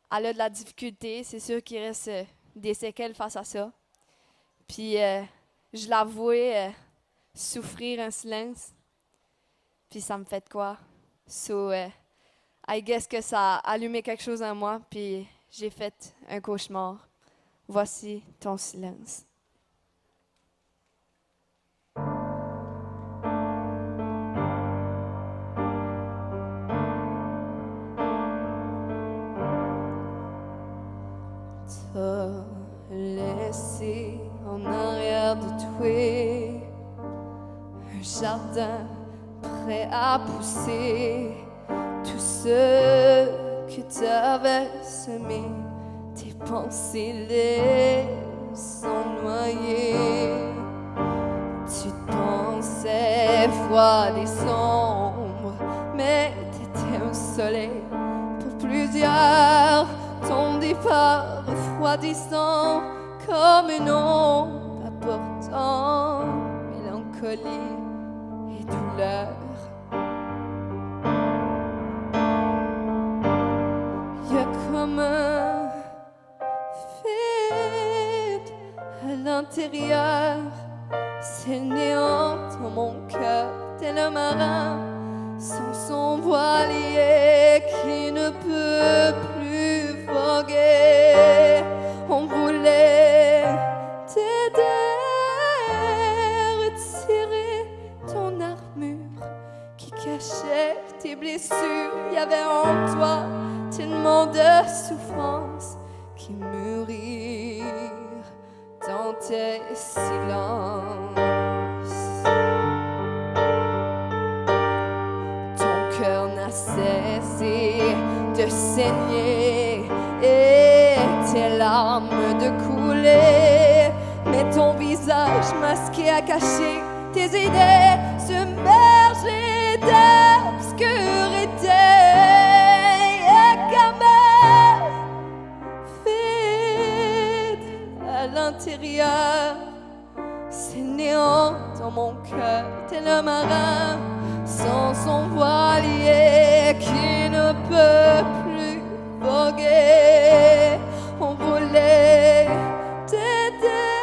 a de la difficulté. C'est sûr qu'il reste des séquelles face à ça. Puis je la vois souffrir en silence. Puis ça me fait de quoi? So, I guess que ça a allumé quelque chose en moi, puis j'ai fait un cauchemar. Voici ton silence. T'as laissé en arrière de toi un jardin prêt à pousser tout ce que t'avais semé. Tes pensées laissant noyer. Tu te pensais froid et sombre, mais t'étais un soleil pour plusieurs. Ton départ refroidissant comme une ombre apportant mélancolie et douleur. Y a comme un vide à l'intérieur, c'est le néant dans mon cœur, tel un marin sans son voilier qui ne peut plus voguer. On voulait t'aider, retirer ton armure qui cachait tes blessures. Il y avait en toi tellement de souffrance qui mûrirent dans tes silences. Ton cœur n'a cessé de saigner et tes larmes de couler, mais ton visage masqué a caché tes idées submergées d'obscurité. Et comme vide à l'intérieur, c'est néant dans mon cœur, tel un marin sans son voilier qui ne peut plus voguer. On voulait t'aider,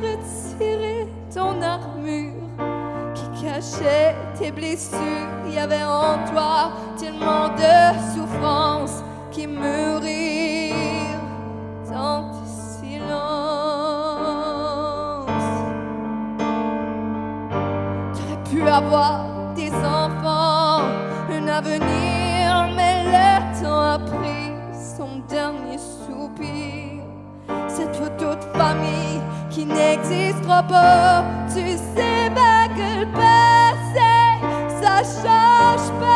retirer ton armure qui cachait tes blessures. Il y avait en toi tellement de souffrance qui mûrirent dans tes silences. T'aurais pu avoir des enfants, un avenir, mais le temps a pris son dernier soupir. Cette photo de famille qui n'existera pas, tu sais bien que le passé, ça change pas.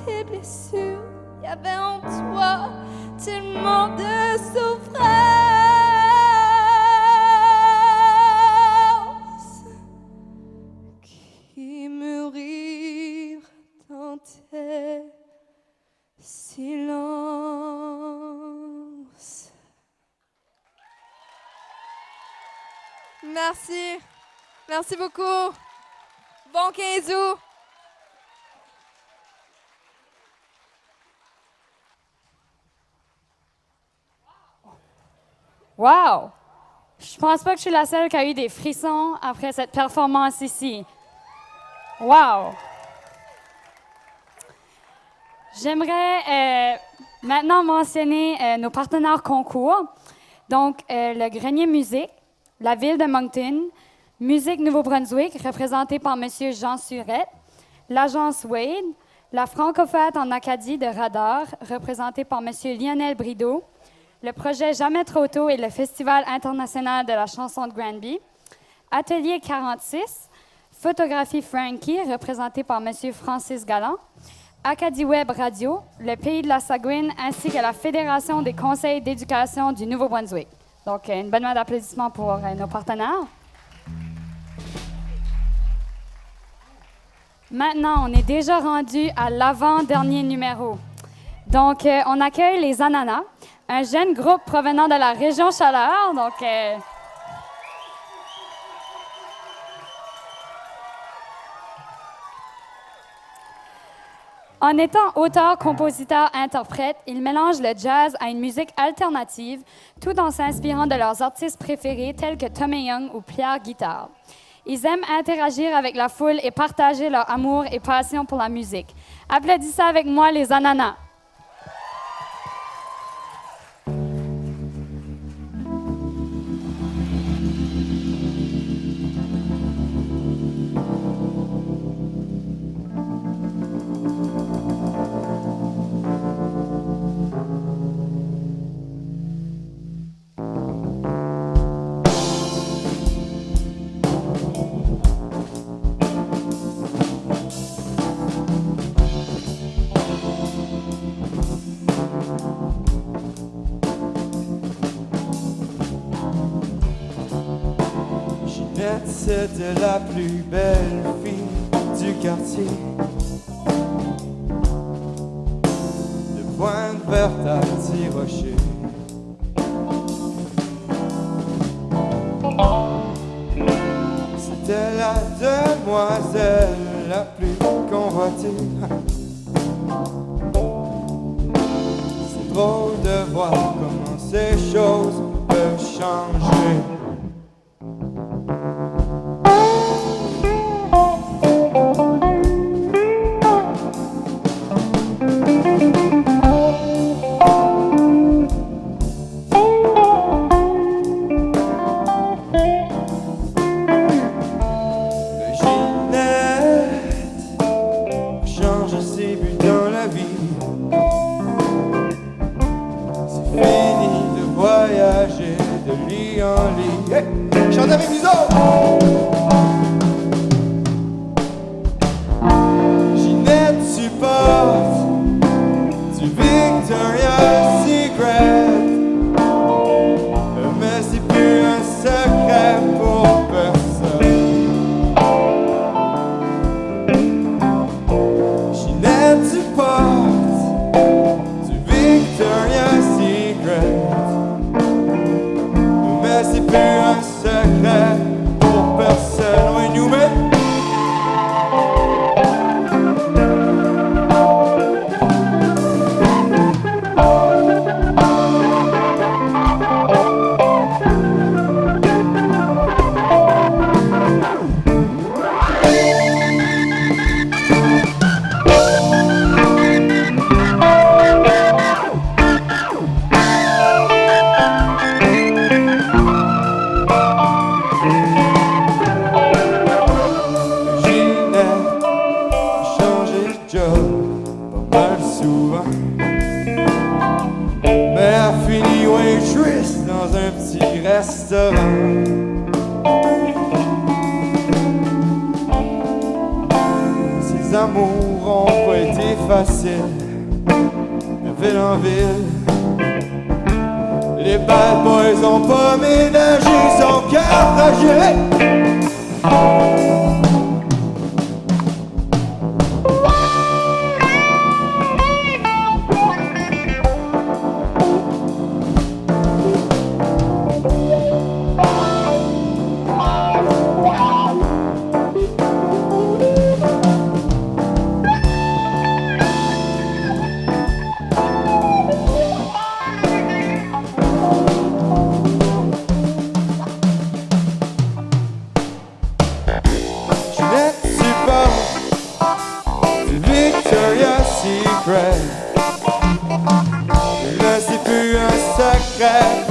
Tes blessures, il y avait en toi tellement de souffrance qui mûrirent dans tes silences. Merci. Merci beaucoup. Bon 15 août. Wow! Je pense pas que je suis la seule qui a eu des frissons après cette performance ici. Wow! J'aimerais maintenant mentionner nos partenaires concours. Donc, le Grenier Musique, la Ville de Moncton, Musique Nouveau-Brunswick, représentée par M. Jean Surette, l'Agence Wade, la Francophate en Acadie de Radar, représentée par M. Lionel Brideau, le projet Jamais trop tôt et le Festival international de la chanson de Granby, Atelier 46, Photographie Frankie, représenté par M. Francis Galland, Acadie Web Radio, le Pays de la Sagouine, ainsi que la Fédération des conseils d'éducation du Nouveau-Brunswick. Donc, une bonne main d'applaudissements pour nos partenaires. Maintenant, on est déjà rendu à l'avant-dernier numéro. Donc, on accueille les Ananas, un jeune groupe provenant de la région Chaleur. Donc, en étant auteur, compositeur, interprète, ils mélangent le jazz à une musique alternative, tout en s'inspirant de leurs artistes préférés tels que Tommy Young ou Pierre Guitare. Ils aiment interagir avec la foule et partager leur amour et passion pour la musique. Applaudissez avec moi les Ananas. C'était la plus belle fille du quartier. De Pointe-Verte à Petit-Rocher. C'était la demoiselle la plus convoitée. C'est drôle de voir comment ces choses peuvent changer.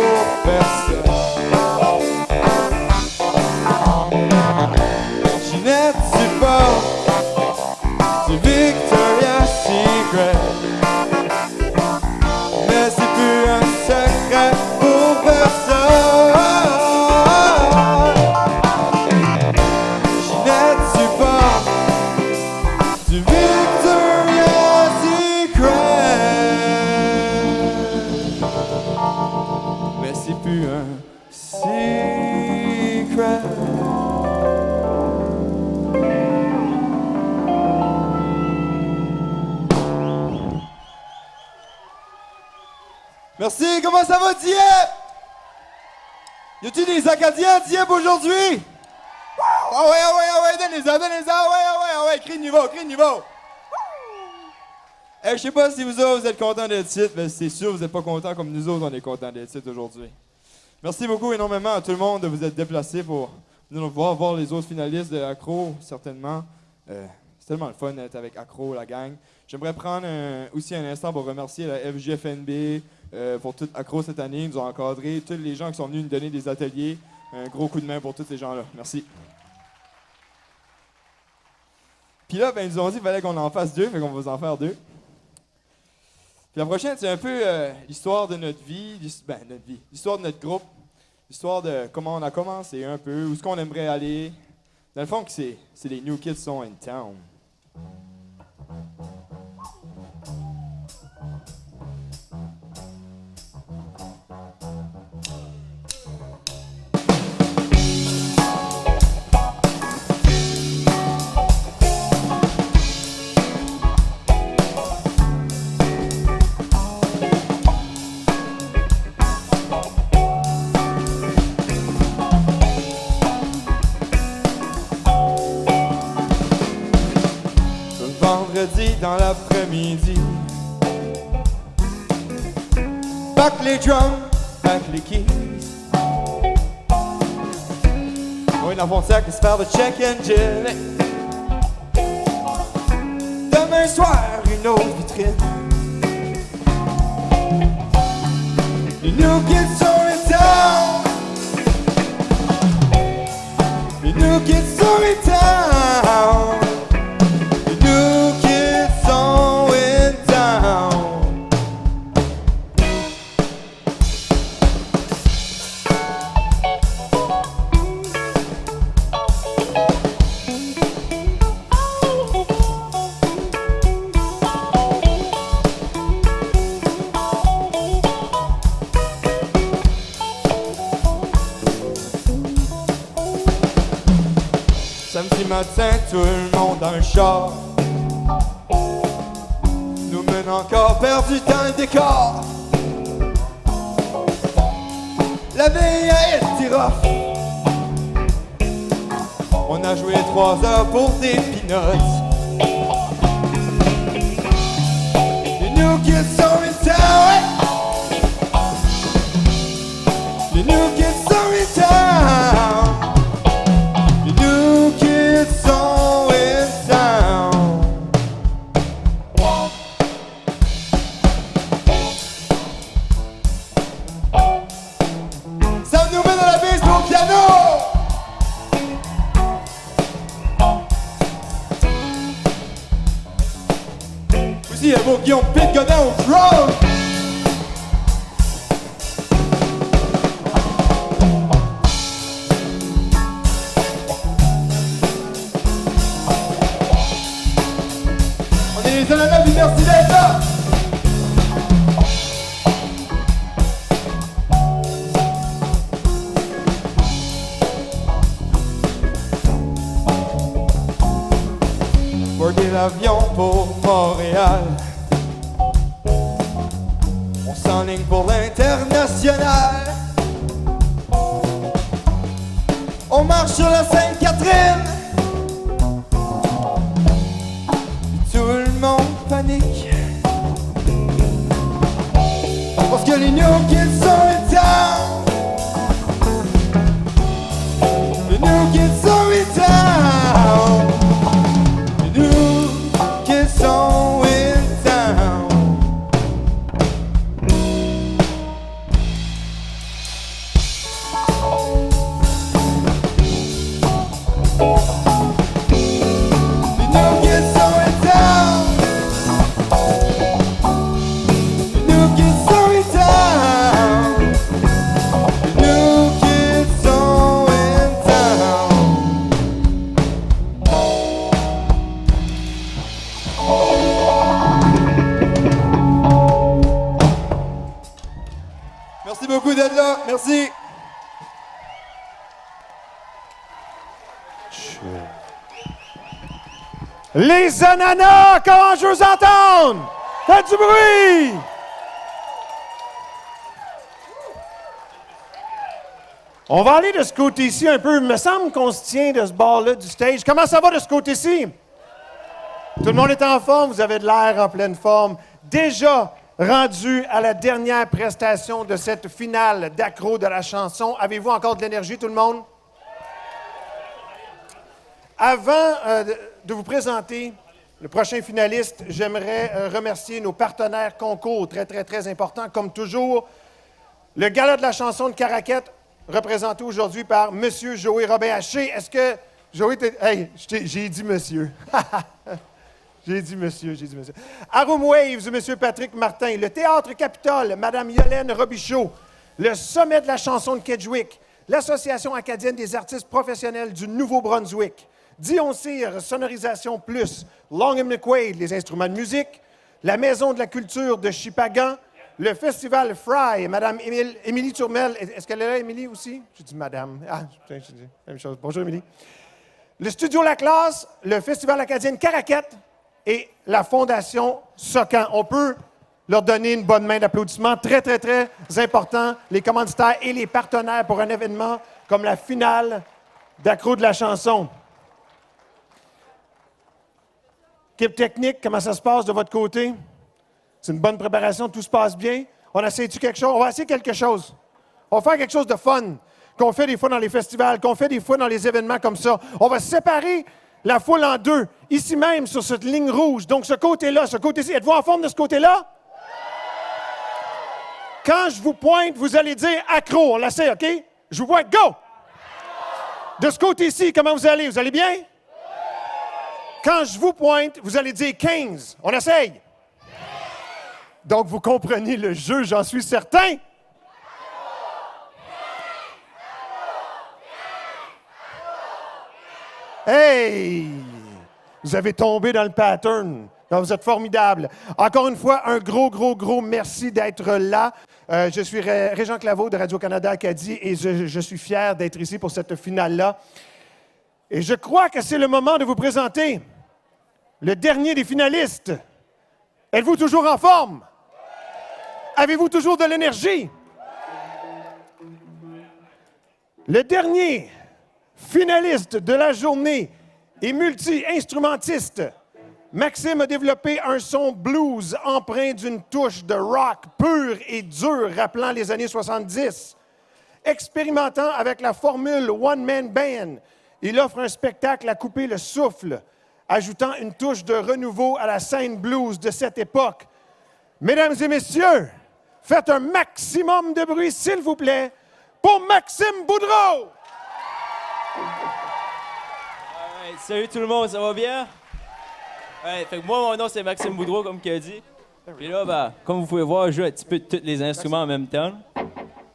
pour personne. Ginette, tu portes du Victoria's Secret, mais c'est plus un secret pour personne. Ginette, tu portes du Victoria's Secret, mais c'est plus un secret. Merci, comment ça va, Dieppe? Y a-t-il des Acadiens à Dieppe aujourd'hui? Ah ouais, donnez-les-en, ah ouais, crie de niveau. Je sais pas si vous autres, vous êtes contents d'être ici, mais c'est sûr vous êtes pas contents comme nous autres, on est contents d'être ici aujourd'hui. Merci beaucoup énormément à tout le monde de vous être déplacés pour venir nous voir les autres finalistes de Accro, certainement. C'est tellement le fun d'être avec Accro, la gang. J'aimerais prendre aussi un instant pour remercier la FGFNB pour tout Accro cette année. Ils nous ont encadré, tous les gens qui sont venus nous donner des ateliers. Un gros coup de main pour tous ces gens-là. Merci. Puis là, ils nous ont dit qu'il fallait qu'on en fasse 2, fait qu'on va vous en faire 2. Puis la prochaine, c'est un peu l'histoire de notre vie, l'histoire de notre groupe, l'histoire de comment on a commencé un peu, où est-ce qu'on aimerait aller. Dans le fond, c'est les New Kids sont in town. Dans l'après-midi, back les drums, back les keys. Oui, dans Fontaine, se faire le check engine. Demain soir, une autre vitrine. Les New Kids sont in town. Les New Kids sont in town. Samedi matin, tout le monde dans le char nous mène encore perdu dans le décor. La veille a été rough. On a joué 3 heures pour des peanuts. Les New Kids sont in town. Les New Kids sont in town. Sont in town. Ça nous met dans la piste au piano. Aussi, il y a beau Guillaume Pitgodin au drum. Merci d'être là. Border l'avion pour Montréal. On s'enligne pour l'international. On marche sur la Sainte-Catherine. Tout le monde panique parce que les New Kids sont in town. Les New Kids sont in town. Les New Kids sont in town. Les ananas, comment je veux entendre? Faites du bruit! On va aller de ce côté-ci un peu. Il me semble qu'on se tient de ce bord-là du stage. Comment ça va de ce côté-ci? Tout le monde est en forme, vous avez de l'air en pleine forme. Déjà rendu à la dernière prestation de cette finale d'accro de la chanson. Avez-vous encore de l'énergie, tout le monde? Avant de vous présenter le prochain finaliste, j'aimerais remercier nos partenaires concours, très, très, très importants, comme toujours. Le Gala de la chanson de Caraquette, représenté aujourd'hui par M. Joey Robin-Haché. Est-ce que Joey... Hey, j'ai dit monsieur. J'ai dit monsieur. Arum Waves, M. Patrick Martin. Le Théâtre Capitole, Mme Yolène Robichaud. Le Sommet de la chanson de Kedgewick. L'Association acadienne des artistes professionnels du Nouveau-Brunswick. Dion Cyr, Sonorisation Plus. Long & McQuaid, les instruments de musique. La Maison de la culture de Chipagan. Le Festival Fry, Mme Émilie Turmel. Est-ce qu'elle est là, Émilie, aussi? J'ai dit Madame. Ah, j'ai dit la même chose. Bonjour, Émilie. Le Studio La Classe, le Festival acadien Caraquette et la Fondation Socan. On peut leur donner une bonne main d'applaudissement. Très, très, très important, les commanditaires et les partenaires pour un événement comme la finale d'Accro de la chanson. Équipe technique, comment ça se passe de votre côté? C'est une bonne préparation, tout se passe bien. On essaie-tu quelque chose? On va essayer quelque chose. On va faire quelque chose de fun, qu'on fait des fois dans les festivals, qu'on fait des fois dans les événements comme ça. On va séparer la foule en deux, ici même, sur cette ligne rouge. Donc, ce côté-là, ce côté-ci. Êtes-vous en forme de ce côté-là? Quand je vous pointe, vous allez dire « accro ». On l'essaie, OK? Je vous pointe « go ». De ce côté-ci, comment vous allez? Vous allez bien? Quand je vous pointe, vous allez dire « 15 ». On essaye. Donc, vous comprenez le jeu, j'en suis certain. Hey! Vous avez tombé dans le pattern. Non, vous êtes formidables. Encore une fois, un gros merci d'être là. Je suis Régent Claveau de Radio-Canada Acadie et je suis fier d'être ici pour cette finale-là. Et je crois que c'est le moment de vous présenter le dernier des finalistes. Êtes-vous toujours en forme? Avez-vous toujours de l'énergie? Le dernier finaliste de la journée est multi-instrumentiste. Maxime a développé un son blues empreint d'une touche de rock pur et dur rappelant les années 70. Expérimentant avec la formule One Man Band, il offre un spectacle à couper le souffle, ajoutant une touche de renouveau à la scène blues de cette époque. Mesdames et messieurs, faites un maximum de bruit, s'il vous plaît, pour Maxime Boudreau! Right, salut tout le monde, ça va bien? Ouais, fait que moi, mon nom, c'est Maxime Boudreau, comme il a dit. Puis là, ben, comme vous pouvez voir, je joue un petit peu de tous les instruments en même temps.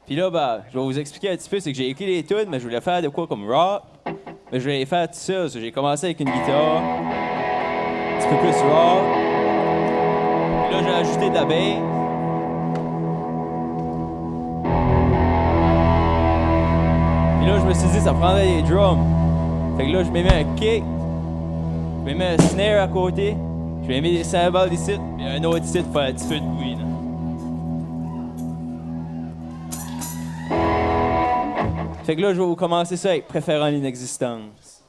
Puis là, ben, je vais vous expliquer un petit peu, c'est que j'ai écrit les tunes, mais je voulais faire de quoi comme rock. Mais je voulais les faire tout seul. J'ai commencé avec une guitare, un petit peu plus rock. Puis là, j'ai ajouté de la bass. Puis là, je me suis dit, ça prendrait des drums. Fait que là, je m'ai mis un kick, je m'ai mis un snare à côté, je m'ai mis des cymbales ici, puis un autre ici pour faire un petit peu de bruit. Là. Fait que là, je vais vous commencer ça avec Préférant l'inexistence.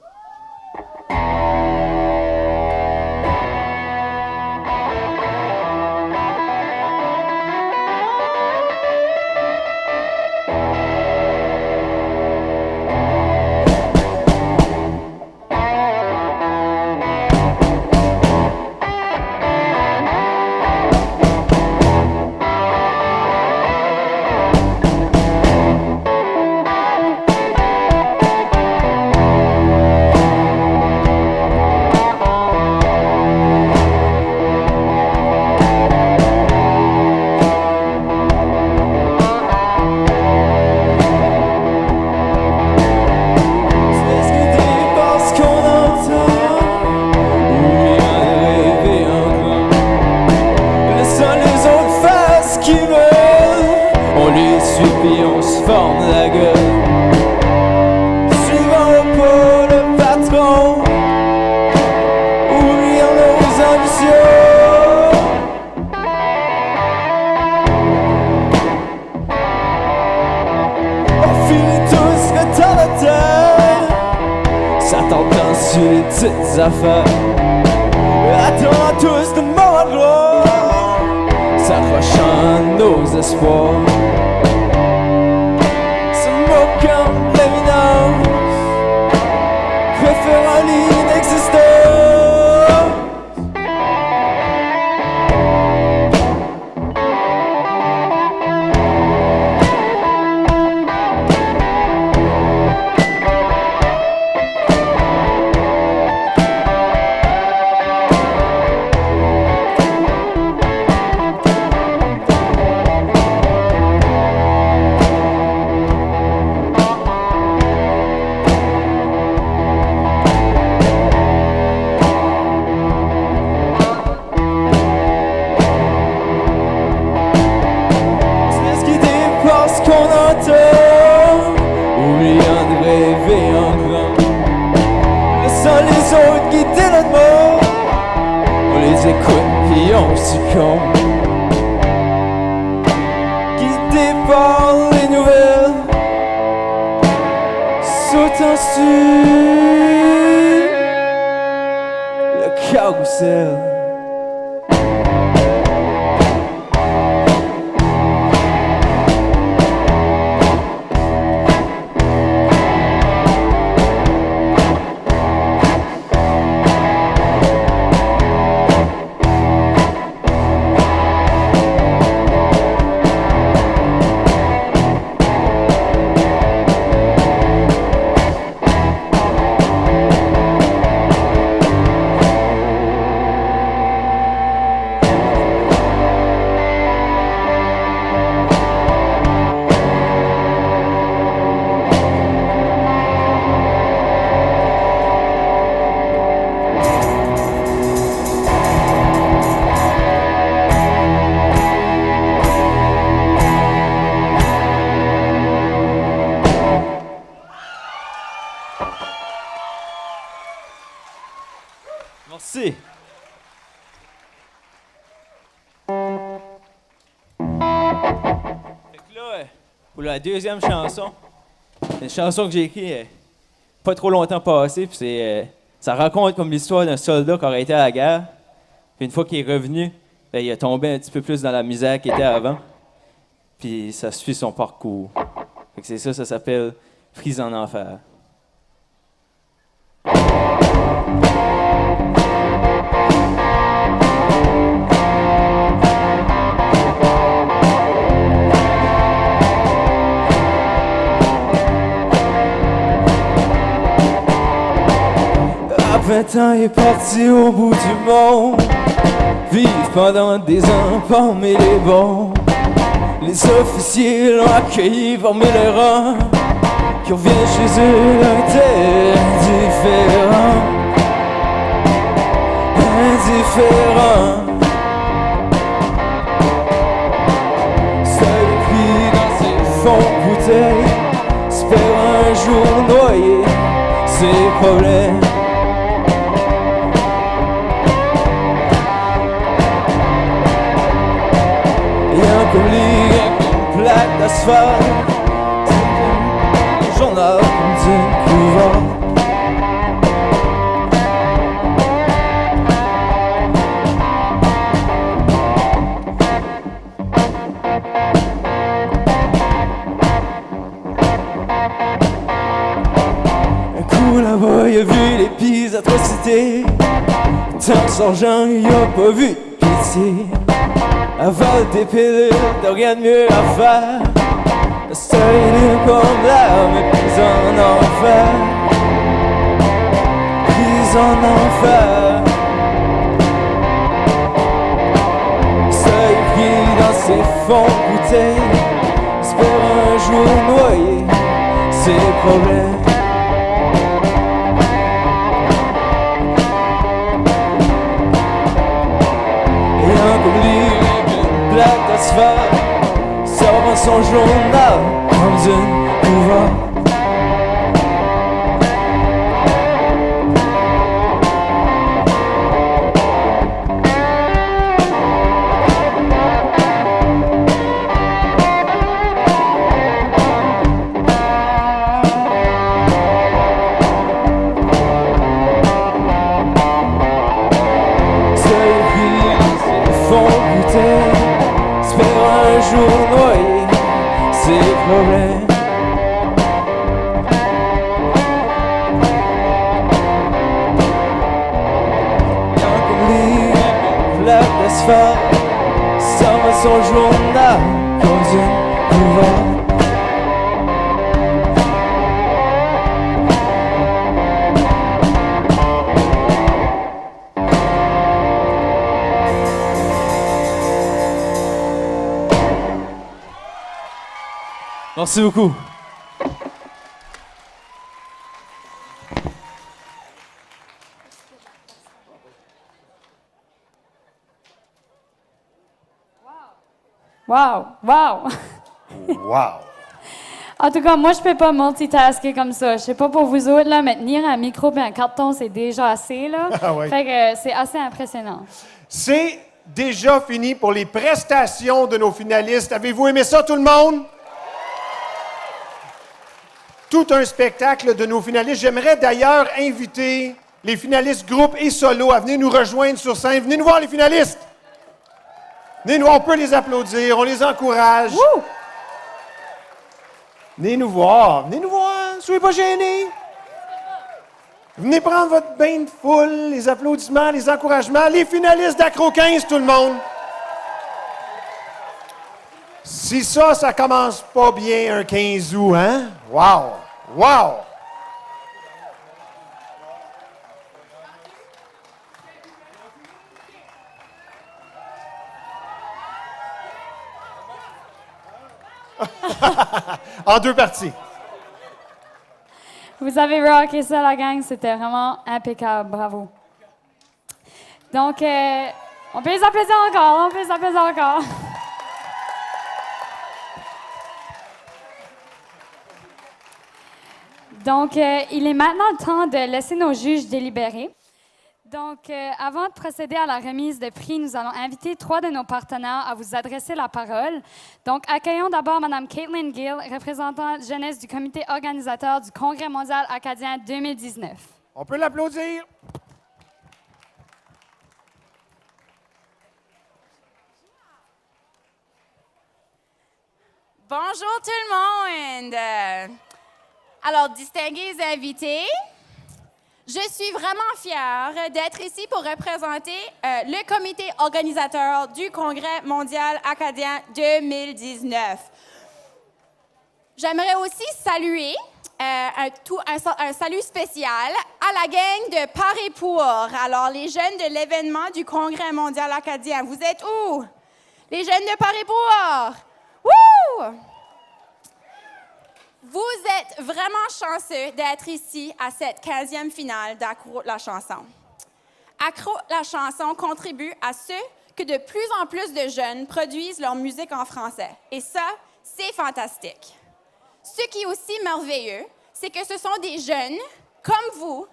Suivant pas le patron. finit tout ce retardataire. Ça t'entend sur les petites affaires. Attends tous de moment de gloire, s'accrochant nos espoirs. Se moquant de l'éminence, préférant l'inexistence. Oubliant de rêver en grand, laissant les autres guider notre mort. On les écoute puis on succombe, guidés par les nouvelles, sautant sur le carrousel. Merci. Fait que là, pour la deuxième chanson, c'est une chanson que j'ai écrite pas trop longtemps passé, puis ça raconte comme l'histoire d'un soldat qui aurait été à la guerre. Puis une fois qu'il est revenu, ben, il a tombé un petit peu plus dans la misère qu'il était avant. Puis ça suit son parcours. Fait que c'est ça s'appelle Prise en enfer. À 20 ans, il est parti au bout du monde, vivre pendant des ans parmi les bons. Les officiers l'ont accueilli parmi les rangs, qui revient chez eux indifférent. Seul pris dans ses fonds de bouteilles, espère un jour noyer ses problèmes. Comme lui avec une plaque d'asphalte, un journal d'une couverte. Un coup là-bas, il a vu les pires atrocités. Tant sergent, il a pas vu pitié. Avale des pilules, t'as rien de mieux à faire. Le seuil est comme l'air, mais prise en enfer. Prise en enfer. Seuil pris dans ses fonds de bouteilles, espère un jour noyer ses problèmes. Plaque d'asphalte, servant son journal comme une couverte. fort, sort son journal comme une couverte. Merci beaucoup. Wow! Wow! Wow! En tout cas, moi, je peux pas multitasker comme ça. Je sais pas pour vous autres, là, mais tenir un micro et un carton, c'est déjà assez, là. Ah ouais. Fait que c'est assez impressionnant. C'est déjà fini pour les prestations de nos finalistes. Avez-vous aimé ça, tout le monde? Tout un spectacle de nos finalistes. J'aimerais d'ailleurs inviter les finalistes groupe et solo à venir nous rejoindre sur scène. Venez nous voir, les finalistes! Venez nous voir, on peut les applaudir, on les encourage. Woo! Venez nous voir, soyez pas gênés. Venez prendre votre bain de foule, les applaudissements, les encouragements. Les finalistes d'Accro 15, tout le monde. Si ça commence pas bien un 15 août, hein? Wow! Wow! En deux parties. Vous avez rocké ça, la gang. C'était vraiment impeccable. Bravo. Donc, on peut les applaudir encore. On peut les applaudir encore. Donc, il est maintenant le temps de laisser nos juges délibérer. Donc, avant de procéder à la remise de prix, nous allons inviter 3 de nos partenaires à vous adresser la parole. Donc, accueillons d'abord Mme Caitlin Gill, représentante jeunesse du comité organisateur du Congrès mondial acadien 2019. On peut l'applaudir. Bonjour tout le monde! Alors, distingués invités, je suis vraiment fière d'être ici pour représenter le comité organisateur du Congrès mondial acadien 2019. J'aimerais aussi saluer un salut spécial à la gang de Par et Pour. Alors, les jeunes de l'événement du Congrès mondial acadien, vous êtes où? Les jeunes de Par et Pour! Wouh! Vous êtes vraiment chanceux d'être ici à cette 15e finale d'Accro la chanson. Accro la chanson contribue à ce que de plus en plus de jeunes produisent leur musique en français. Et ça, c'est fantastique. Ce qui est aussi merveilleux, c'est que ce sont des jeunes comme vous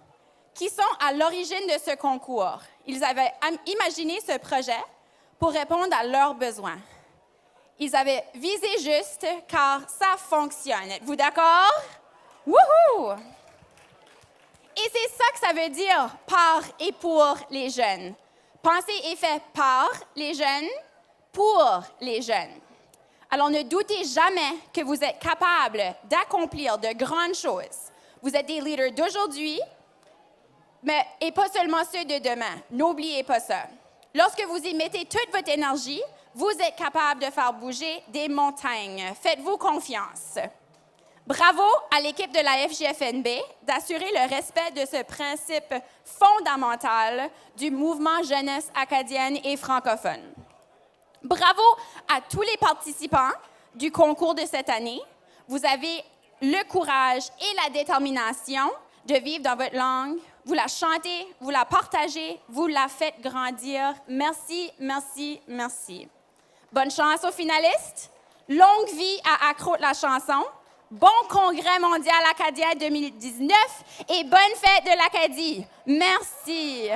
qui sont à l'origine de ce concours. Ils avaient imaginé ce projet pour répondre à leurs besoins. Ils avaient visé juste car ça fonctionne. Êtes-vous d'accord? Wouhou! Et c'est ça que ça veut dire par et pour les jeunes. Pensée est faite par les jeunes, pour les jeunes. Alors ne doutez jamais que vous êtes capable d'accomplir de grandes choses. Vous êtes des leaders d'aujourd'hui, et pas seulement ceux de demain. N'oubliez pas ça. Lorsque vous y mettez toute votre énergie, vous êtes capable de faire bouger des montagnes. Faites-vous confiance. Bravo à l'équipe de la FJFNB d'assurer le respect de ce principe fondamental du mouvement jeunesse acadienne et francophone. Bravo à tous les participants du concours de cette année. Vous avez le courage et la détermination de vivre dans votre langue. Vous la chantez, vous la partagez, vous la faites grandir. Merci, merci, merci. Bonne chance aux finalistes. Longue vie à Accro la chanson. Bon congrès mondial acadien 2019 et bonne fête de l'Acadie. Merci.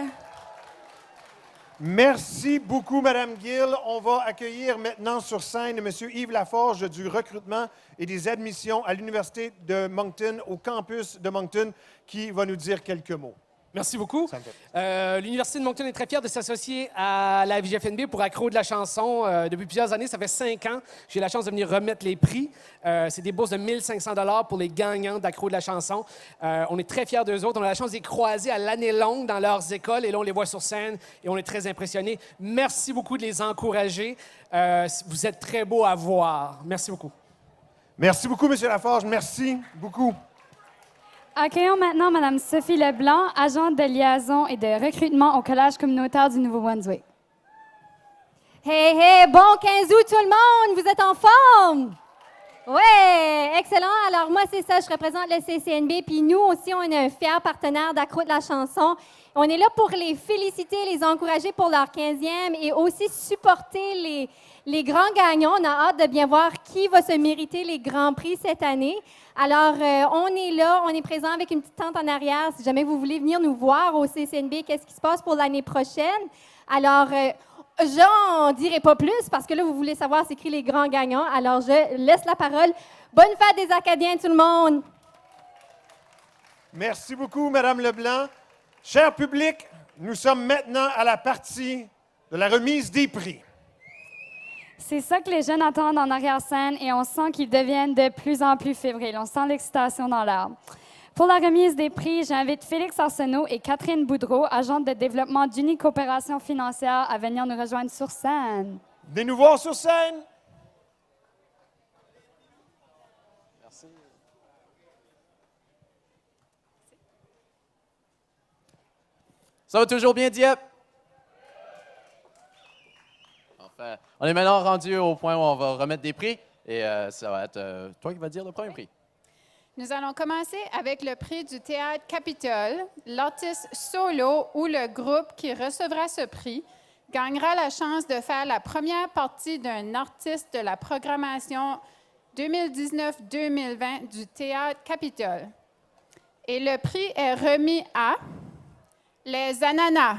Merci beaucoup, Mme Gill. On va accueillir maintenant sur scène M. Yves Laforge du recrutement et des admissions à l'Université de Moncton, au campus de Moncton, qui va nous dire quelques mots. Merci beaucoup. L'Université de Moncton est très fière de s'associer à la FGFNB pour Accro de la chanson. Depuis plusieurs années, ça fait 5 ans, j'ai la chance de venir remettre les prix. C'est des bourses de 1 500 $ pour les gagnants d'Accro de la chanson. On est très fiers d'eux autres. On a la chance de les croiser à l'année longue dans leurs écoles. Et là, on les voit sur scène et on est très impressionnés. Merci beaucoup de les encourager. Vous êtes très beaux à voir. Merci beaucoup. Merci beaucoup, M. Laforge. Merci beaucoup. Accueillons maintenant Mme Sophie Leblanc, agente de liaison et de recrutement au Collège communautaire du Nouveau-Brunswick. Hey, hey, bon 15 août tout le monde! Vous êtes en forme? Ouais, excellent. Alors moi, c'est ça, je représente le CCNB, puis nous aussi, on est un fier partenaire d'Accro de la chanson. On est là pour les féliciter, les encourager pour leur 15e et aussi supporter les grands gagnants. On a hâte de bien voir qui va se mériter les grands prix cette année. Alors, on est là, on est présent avec une petite tente en arrière. Si jamais vous voulez venir nous voir au CCNB, qu'est-ce qui se passe pour l'année prochaine? Alors, j'en dirai pas plus parce que là, vous voulez savoir c'est qui les grands gagnants. Alors, je laisse la parole. Bonne fête des Acadiens, tout le monde! Merci beaucoup, Mme Leblanc. Cher public, nous sommes maintenant à la partie de la remise des prix. C'est ça que les jeunes attendent en arrière-scène et on sent qu'ils deviennent de plus en plus fébriles. On sent l'excitation dans l'air. Pour la remise des prix, j'invite Félix Arsenault et Catherine Boudreau, agente de développement d'Uni Coopération financière, à venir nous rejoindre sur scène. Venez nous voir sur scène. Merci. Ça va toujours bien, Dieppe? Enfin, on est maintenant rendu au point où on va remettre des prix et ça va être toi qui vas dire le premier prix. Nous allons commencer avec le prix du Théâtre Capitole. L'artiste solo ou le groupe qui recevra ce prix gagnera la chance de faire la première partie d'un artiste de la programmation 2019-2020 du Théâtre Capitole. Et le prix est remis à Les Ananas.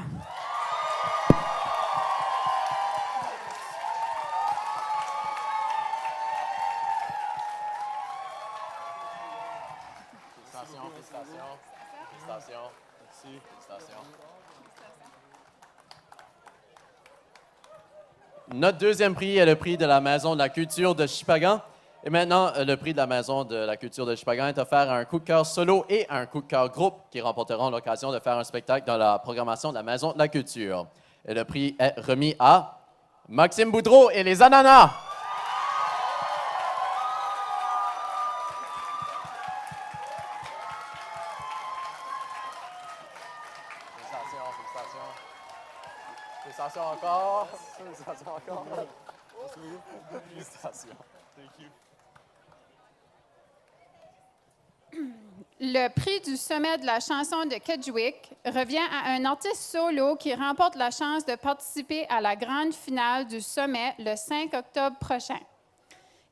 Félicitations. Merci. Félicitations. Notre deuxième prix est le prix de la Maison de la Culture de Shippagan. Et maintenant, le prix de la Maison de la Culture de Shippagan est offert à un coup de cœur solo et à un coup de cœur groupe qui remporteront l'occasion de faire un spectacle dans la programmation de la Maison de la Culture. Et le prix est remis à Maxime Boudreau et les Ananas. Félicitations encore. Félicitations encore. Félicitations. Thank you. Le prix du sommet de la chanson de Kedgewick revient à un artiste solo qui remporte la chance de participer à la grande finale du sommet le 5 octobre prochain.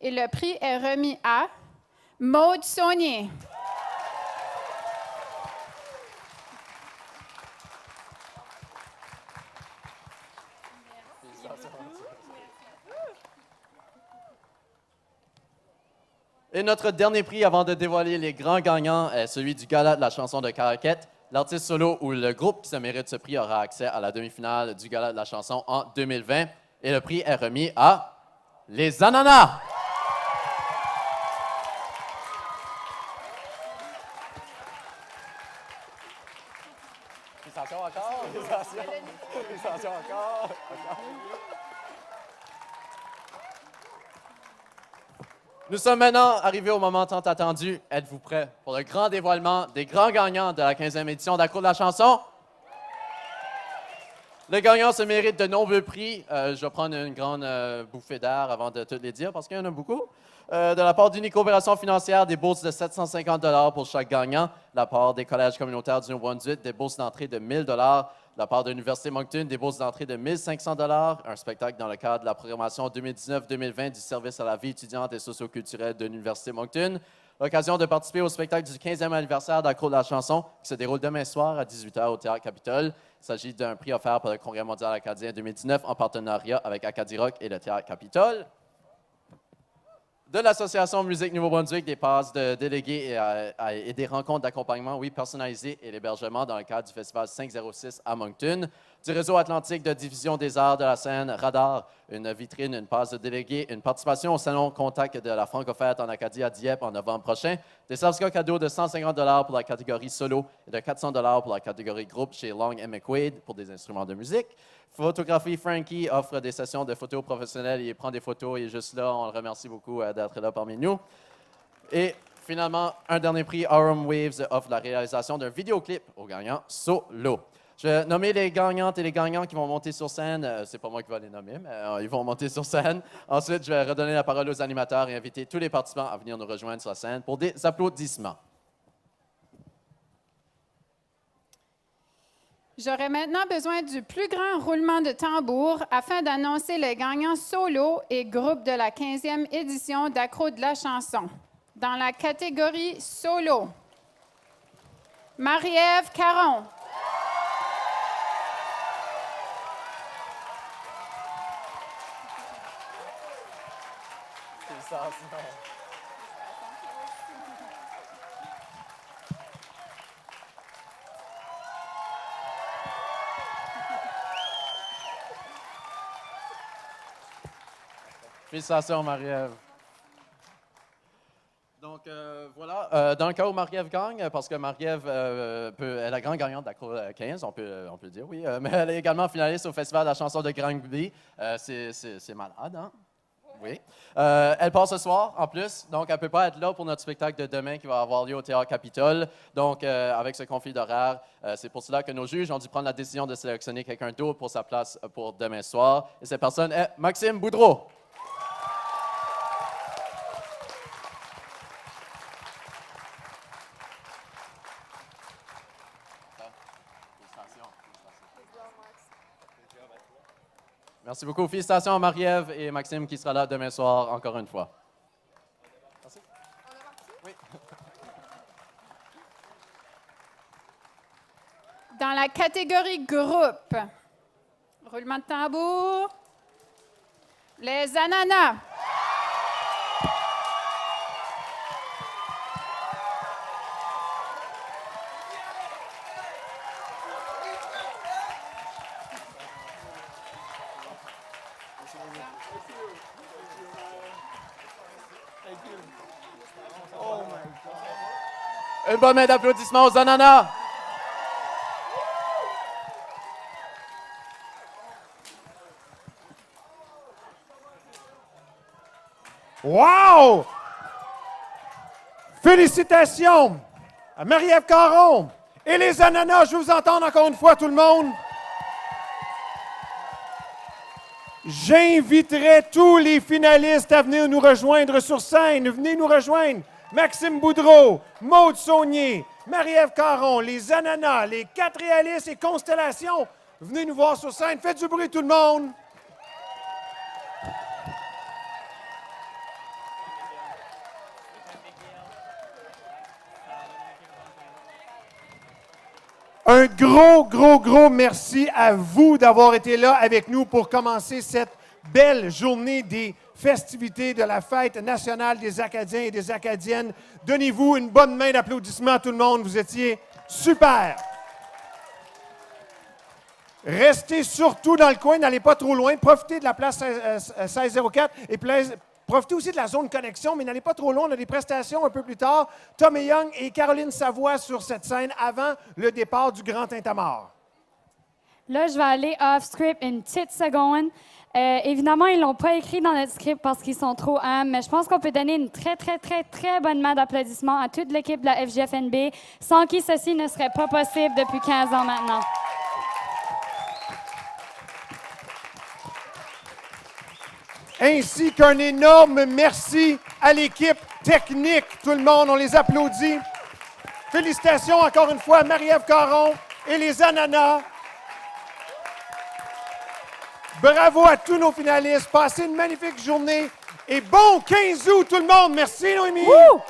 Et le prix est remis à Maude Saunier. Et notre dernier prix avant de dévoiler les grands gagnants est celui du Gala de la chanson de Caraquette. L'artiste solo ou le groupe qui se mérite ce prix aura accès à la demi-finale du Gala de la chanson en 2020. Et le prix est remis à Les Ananas. Félicitations encore. Félicitations encore. Nous sommes maintenant arrivés au moment tant attendu. Êtes-vous prêts pour le grand dévoilement des grands gagnants de la 15e édition d'Accro de la chanson? Le gagnant se mérite de nombreux prix. Je vais prendre une grande bouffée d'air avant de tous les dire parce qu'il y en a beaucoup. De la part d'Uni Coopération financière, des bourses de 750 $ pour chaque gagnant. De la part des collèges communautaires du Nouveau-Brunswick, des bourses d'entrée de 1 000 $. De la part de l'Université Moncton, des bourses d'entrée de 1 500 $. Un spectacle dans le cadre de la programmation 2019-2020 du service à la vie étudiante et socioculturelle de l'Université Moncton. L'occasion de participer au spectacle du 15e anniversaire d'Accro de la chanson qui se déroule demain soir à 18h au Théâtre Capitole. Il s'agit d'un prix offert par le Congrès mondial acadien 2019 en partenariat avec Acadie Rock et le Théâtre Capitole. de l'Association Musique Nouveau-Brunswick, des passes de délégués et des rencontres d'accompagnement, oui, personnalisées et l'hébergement dans le cadre du Festival 506 à Moncton. Du réseau atlantique de division des arts de la scène Radar, une vitrine, une passe de délégués, une participation au salon Contact de la Francofête en Acadie à Dieppe en novembre prochain, des certificats cadeaux de 150 $ pour la catégorie solo et de 400 $ pour la catégorie groupe chez Long & McQuaid pour des instruments de musique. Photographie Frankie offre des sessions de photos professionnelles. Il prend des photos, il est juste là. On le remercie beaucoup d'être là parmi nous. Et finalement, un dernier prix, Aurum Waves offre la réalisation d'un vidéoclip au gagnant solo. Je vais nommer les gagnantes et les gagnants qui vont monter sur scène. C'est pas moi qui vais les nommer, mais ils vont monter sur scène. Ensuite, je vais redonner la parole aux animateurs et inviter tous les participants à venir nous rejoindre sur la scène pour des applaudissements. J'aurais maintenant besoin du plus grand roulement de tambour afin d'annoncer les gagnants solo et groupe de la 15e édition d'Accro de la chanson. Dans la catégorie solo, Marie-Ève Caron. Félicitations, Marie-Ève. Donc, voilà. Dans le cas où Marie-Ève gagne, parce que Marie-Ève elle est la grande gagnante d'Accro 15, on peut le dire, oui, mais elle est également finaliste au Festival de la chanson de Granby. C'est malade, hein? Oui. Elle part ce soir, en plus, donc elle ne peut pas être là pour notre spectacle de demain qui va avoir lieu au Théâtre Capitole. Donc, avec ce conflit d'horaire, c'est pour cela que nos juges ont dû prendre la décision de sélectionner quelqu'un d'autre pour sa place pour demain soir. Et cette personne est Maxime Boudreau. Merci beaucoup. Félicitations à Marie-Ève et Maxime qui sera là demain soir encore une fois. Merci. Oui. Dans la catégorie groupe, roulement de tambour, les Ananas. Une bonne main d'applaudissements aux Ananas. Wow! Félicitations à Marie-Ève Caron et les Ananas. Je veux vous entendre encore une fois, tout le monde. J'inviterai tous les finalistes à venir nous rejoindre sur scène. Venez nous rejoindre. Maxime Boudreau, Maude Saunier, Marie-Ève Caron, les Ananas, les 4 réalistes et Constellations. Venez nous voir sur scène. Faites du bruit, tout le monde. Un gros merci à vous d'avoir été là avec nous pour commencer cette belle journée des festivités de la Fête nationale des Acadiens et des Acadiennes. Donnez-vous une bonne main d'applaudissements à tout le monde. Vous étiez super. Restez surtout dans le coin, n'allez pas trop loin. Profitez de la place 1604 et profitez aussi de la zone connexion, mais n'allez pas trop loin. On a des prestations un peu plus tard. Tom Young et Caroline Savoie sur cette scène avant le départ du Grand Tintamarre. Là, je vais aller off-script une petite seconde. Évidemment, ils ne l'ont pas écrit dans notre script parce qu'ils sont trop humbles, mais je pense qu'on peut donner une très bonne main d'applaudissements à toute l'équipe de la FGFNB, sans qui ceci ne serait pas possible depuis 15 ans maintenant. Ainsi qu'un énorme merci à l'équipe technique. Tout le monde, on les applaudit. Félicitations encore une fois à Marie-Ève Caron et les Ananas. Bravo à tous nos finalistes. Passez une magnifique journée et bon 15 août tout le monde. Merci Noémie. Woo!